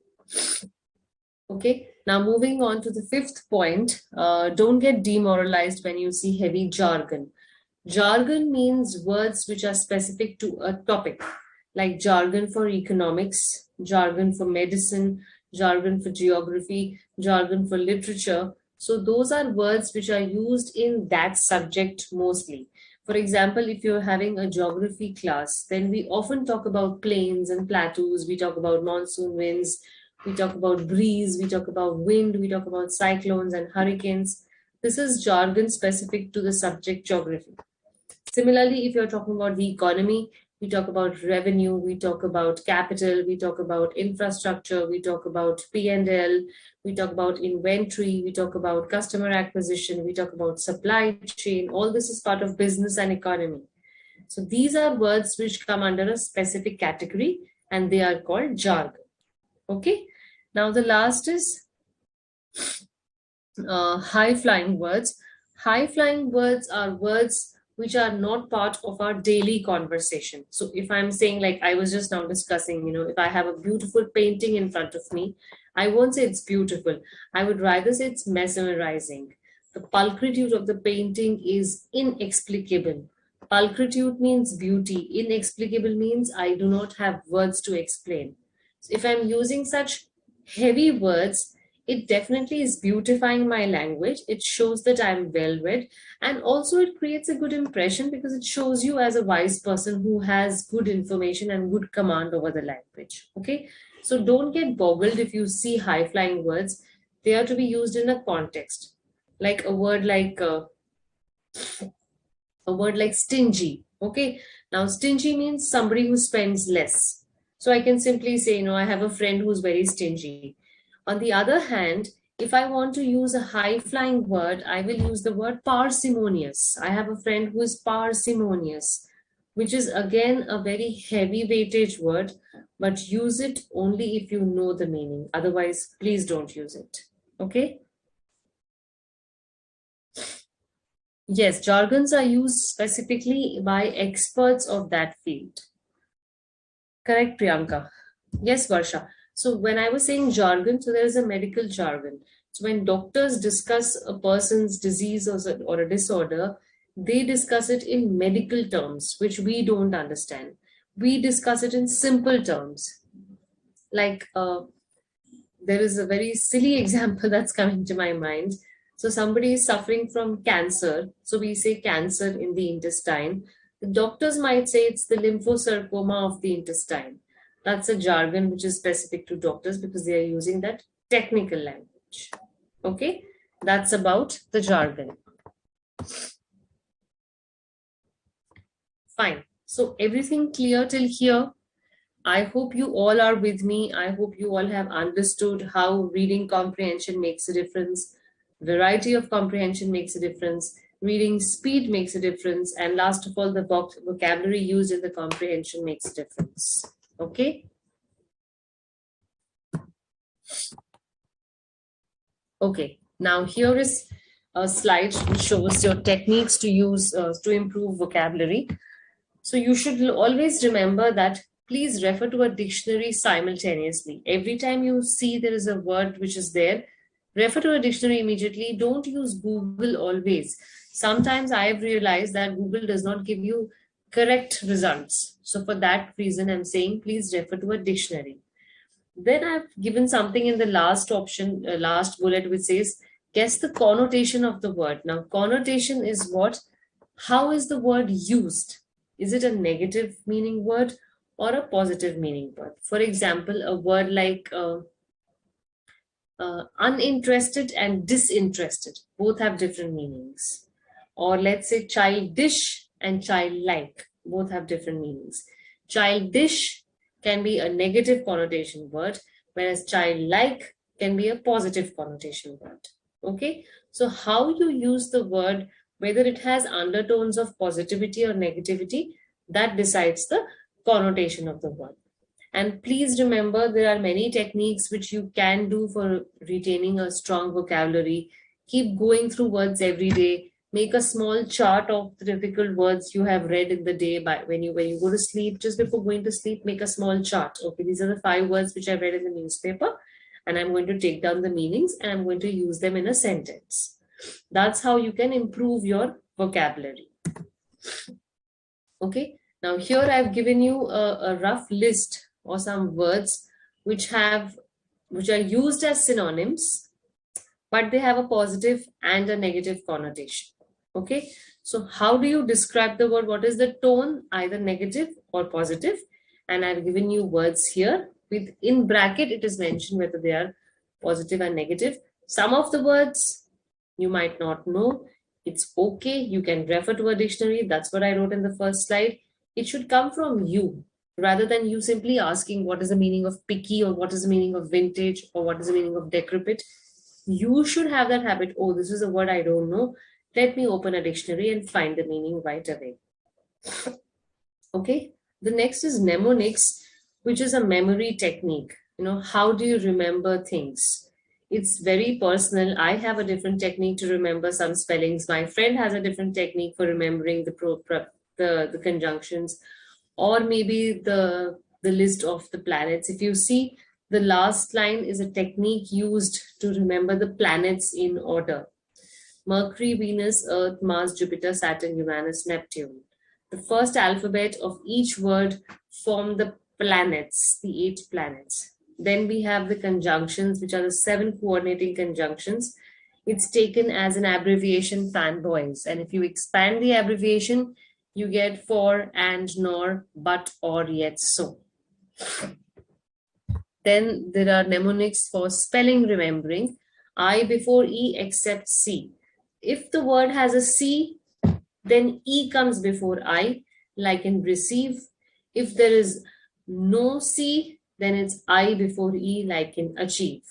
A: Okay, now moving on to the fifth point. Don't get demoralized when you see heavy jargon. Jargon means words which are specific to a topic, like jargon for economics, jargon for medicine, jargon for geography, jargon for literature. So those are words which are used in that subject mostly. For example, if you're having a geography class, then we often talk about plains and plateaus, we talk about monsoon winds, we talk about breeze, we talk about wind, we talk about cyclones and hurricanes. This is jargon specific to the subject geography. Similarly, if you're talking about the economy, we talk about revenue, we talk about capital, we talk about infrastructure, we talk about P&L, we talk about inventory, we talk about customer acquisition, we talk about supply chain. All this is part of business and economy. So these are words which come under a specific category and they are called jargon. Okay. Now the last is high flying words. High flying words are words which are not part of our daily conversation. So if I'm saying, like I was just now discussing, if I have a beautiful painting in front of me, I won't say it's beautiful. I would rather say it's mesmerizing. The pulchritude of the painting is inexplicable. Pulchritude means beauty. Inexplicable means I do not have words to explain. So if I'm using such heavy words, it definitely is beautifying my language. It shows that I'm well read, and also it creates a good impression because it shows you as a wise person who has good information and good command over the language. Okay, so don't get boggled if you see high flying words. They are to be used in a context, like a word like stingy. Okay, now stingy means somebody who spends less. So I can simply say, I have a friend who's very stingy. On the other hand, if I want to use a high flying word, I will use the word parsimonious. I have a friend who is parsimonious, which is again a very heavy weightage word, but use it only if you know the meaning. Otherwise, please don't use it. Okay. Yes, jargons are used specifically by experts of that field. Correct, Priyanka. Yes, Varsha. So when I was saying jargon, so there is a medical jargon. So when doctors discuss a person's disease or a disorder, they discuss it in medical terms, which we don't understand. We discuss it in simple terms. Like there is a very silly example that's coming to my mind. So somebody is suffering from cancer. So we say cancer in the intestine. The doctors might say it's the lymphosarcoma of the intestine. That's a jargon which is specific to doctors because they are using that technical language. Okay, that's about the jargon. Fine. So everything clear till here? I hope you all are with me. I hope you all have understood how reading comprehension makes a difference. Variety of comprehension makes a difference. Reading speed makes a difference. And last of all, the vocabulary used in the comprehension makes a difference. Okay? Okay. Now here is a slide which shows your techniques to use to improve vocabulary. So you should always remember that please refer to a dictionary simultaneously. Every time you see there is a word which is there, refer to a dictionary immediately. Don't use Google always. Sometimes I have realized that Google does not give you correct results. So for that reason, I'm saying please refer to a dictionary. Then I've given something in the last option, last bullet, which says guess the connotation of the word. Now, connotation is what? How is the word used? Is it a negative meaning word or a positive meaning word? For example, a word like uninterested and disinterested both have different meanings. Or let's say childish and childlike both have different meanings. Childish can be a negative connotation word, whereas childlike can be a positive connotation word. Okay, so how you use the word, whether it has undertones of positivity or negativity, that decides the connotation of the word. And please remember, there are many techniques which you can do for retaining a strong vocabulary. Keep going through words every day. Make a small chart of the difficult words you have read in the day. By when you go to sleep, just before going to sleep, make a small chart. Okay, these are the 5 words which I read in the newspaper, and I'm going to take down the meanings and I'm going to use them in a sentence. That's how you can improve your vocabulary. Okay, now here I've given you a rough list or some words which are used as synonyms, but they have a positive and a negative connotation. Okay, so how do you describe the word? What is the tone, either negative or positive? And I've given you words here with in bracket. It is mentioned whether they are positive and negative. Some of the words you might not know. It's okay. You can refer to a dictionary. That's what I wrote in the first slide. It should come from you rather than you simply asking what is the meaning of picky or what is the meaning of vintage or what is the meaning of decrepit. You should have that habit. Oh, this is a word I don't know. Let me open a dictionary and find the meaning right away. Okay. The next is mnemonics, which is a memory technique. How do you remember things? It's very personal. I have a different technique to remember some spellings. My friend has a different technique for remembering the conjunctions, or maybe the list of the planets. If you see, the last line is a technique used to remember the planets in order: Mercury, Venus, Earth, Mars, Jupiter, Saturn, Uranus, Neptune. The first alphabet of each word form the planets, the 8 planets. Then we have the conjunctions, which are the 7 coordinating conjunctions. It's taken as an abbreviation, fanboys. And if you expand the abbreviation, you get for, and, nor, but, or, yet, so. Then there are mnemonics for spelling remembering. I before E except C. If the word has a C, then E comes before I, like in receive. If there is no C, then it's I before E, like in achieve.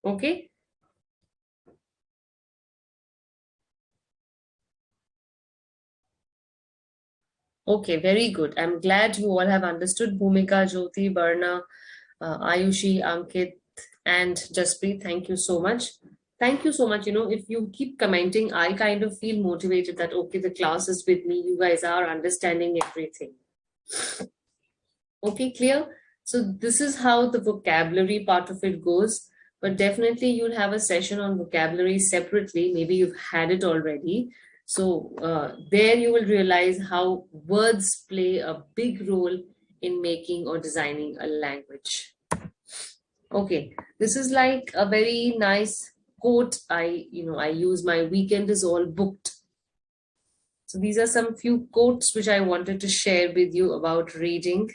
A: Okay? Okay, very good. I'm glad you all have understood. Bhumika, Jyoti, Barna, Ayushi, Ankit, and Jaspreet, thank you so much. Thank you so much. If you keep commenting, I kind of feel motivated that, okay, the class is with me. You guys are understanding everything. Okay, clear? So this is how the vocabulary part of it goes. But definitely you'll have a session on vocabulary separately. Maybe you've had it already. So there you will realize how words play a big role in making or designing a language. Okay, this is like a very nice quote. I use. My weekend is all booked. So these are some few quotes which I wanted to share with you about reading.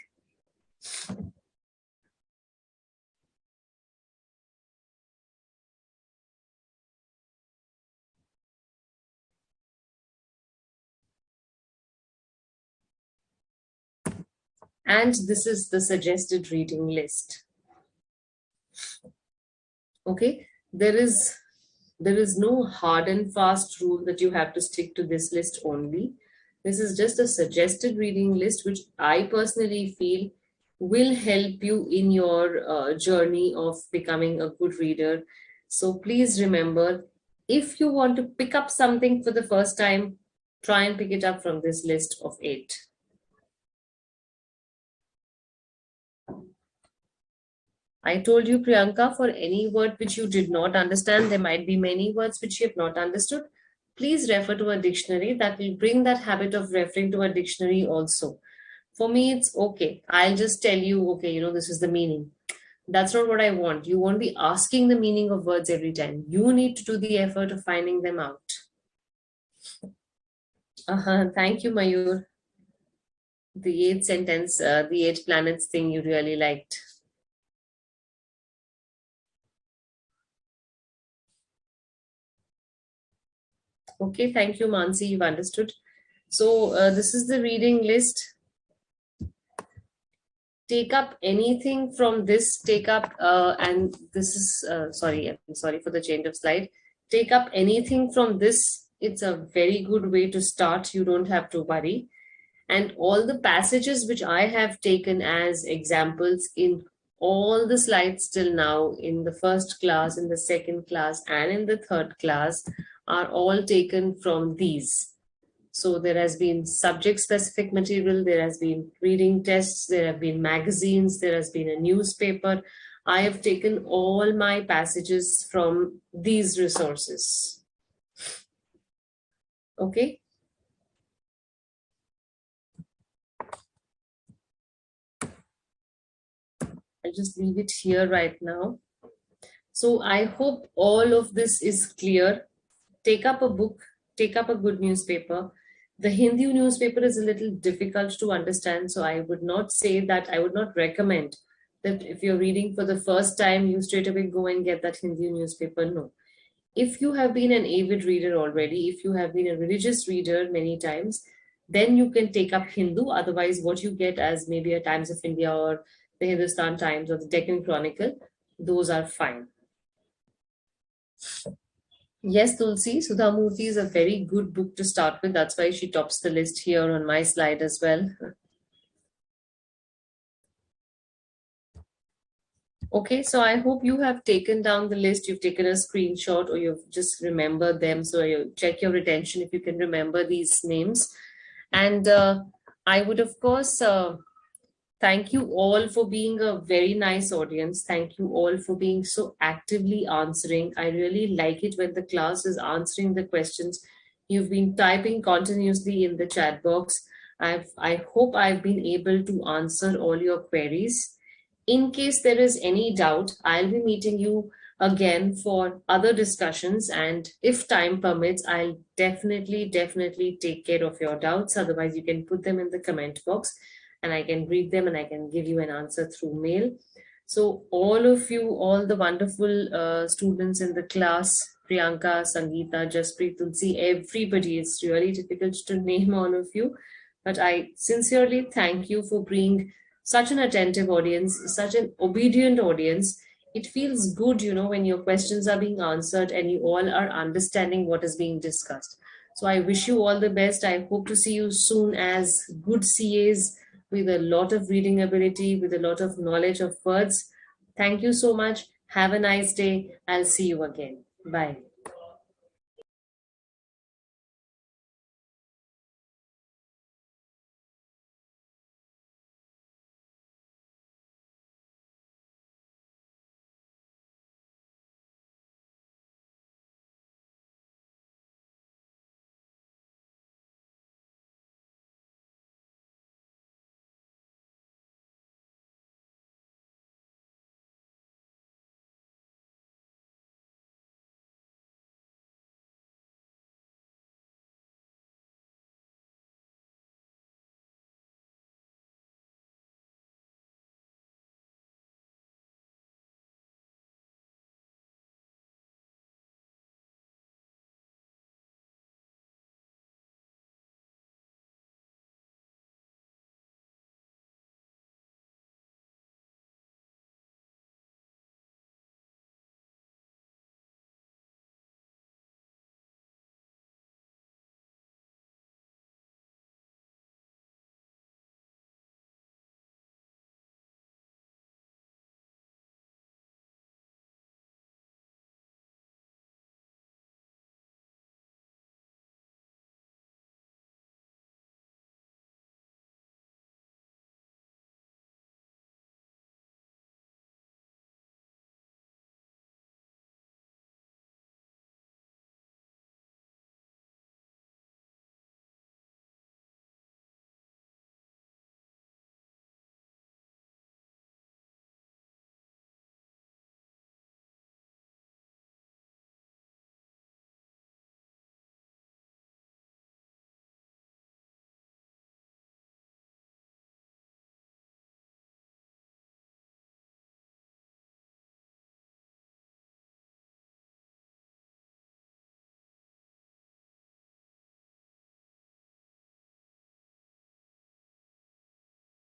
A: And this is the suggested reading list. Okay, there is no hard and fast rule that you have to stick to this list only. This is just a suggested reading list which I personally feel will help you in your journey of becoming a good reader. So please remember, if you want to pick up something for the first time, try and pick it up from this list of 8. I told you, Priyanka, for any word which you did not understand, there might be many words which you have not understood. Please refer to a dictionary. That will bring that habit of referring to a dictionary also. For me, it's okay. I'll just tell you, okay, this is the meaning. That's not what I want. You won't be asking the meaning of words every time. You need to do the effort of finding them out. Thank you, Mayur. The 8 sentence, the 8 planets thing you really liked. Okay, thank you, Mansi. You've understood. So this is the reading list. Take up anything from this. Take up, and this is sorry. I'm sorry for the change of slide. Take up anything from this. It's a very good way to start. You don't have to worry. And all the passages which I have taken as examples in all the slides till now, in the first class, in the second class, and in the third class, are all taken from these. So there has been subject specific material, there has been reading tests, there have been magazines, there has been a newspaper. I have taken all my passages from these resources. Okay. I'll just leave it here right now. So I hope all of this is clear. Take up a book, take up a good newspaper. The Hindi newspaper is a little difficult to understand, so I would not say that, I would not recommend that if you're reading for the first time, you straight away go and get that Hindi newspaper. No. If you have been an avid reader already, if you have been a religious reader many times, then you can take up Hindu. Otherwise, what you get as maybe a Times of India or the Hindustan Times or the Deccan Chronicle, those are fine. Yes, Tulsi, Sudha Murthy is a very good book to start with. That's why she tops the list here on my slide as well. Okay, so I hope you have taken down the list, you've taken a screenshot, or you've just remembered them. So you check your retention if you can remember these names. And I would, of course, thank you all for being a very nice audience. Thank you all for being so actively answering. I really like it when the class is answering the questions. You've been typing continuously in the chat box. I hope I've been able to answer all your queries. In case there is any doubt, I'll be meeting you again for other discussions. And if time permits, I'll definitely take care of your doubts. Otherwise, you can put them in the comment box and I can read them and I can give you an answer through mail. So, all of you, all the wonderful students in the class, Priyanka, Sangeeta, Jasprit, Tulsi, everybody, it's really difficult to name all of you. But I sincerely thank you for being such an attentive audience, such an obedient audience. It feels good, when your questions are being answered and you all are understanding what is being discussed. So I wish you all the best. I hope to see you soon as good CAs with a lot of reading ability, with a lot of knowledge of words. Thank you so much. Have a nice day. I'll see you again. Bye.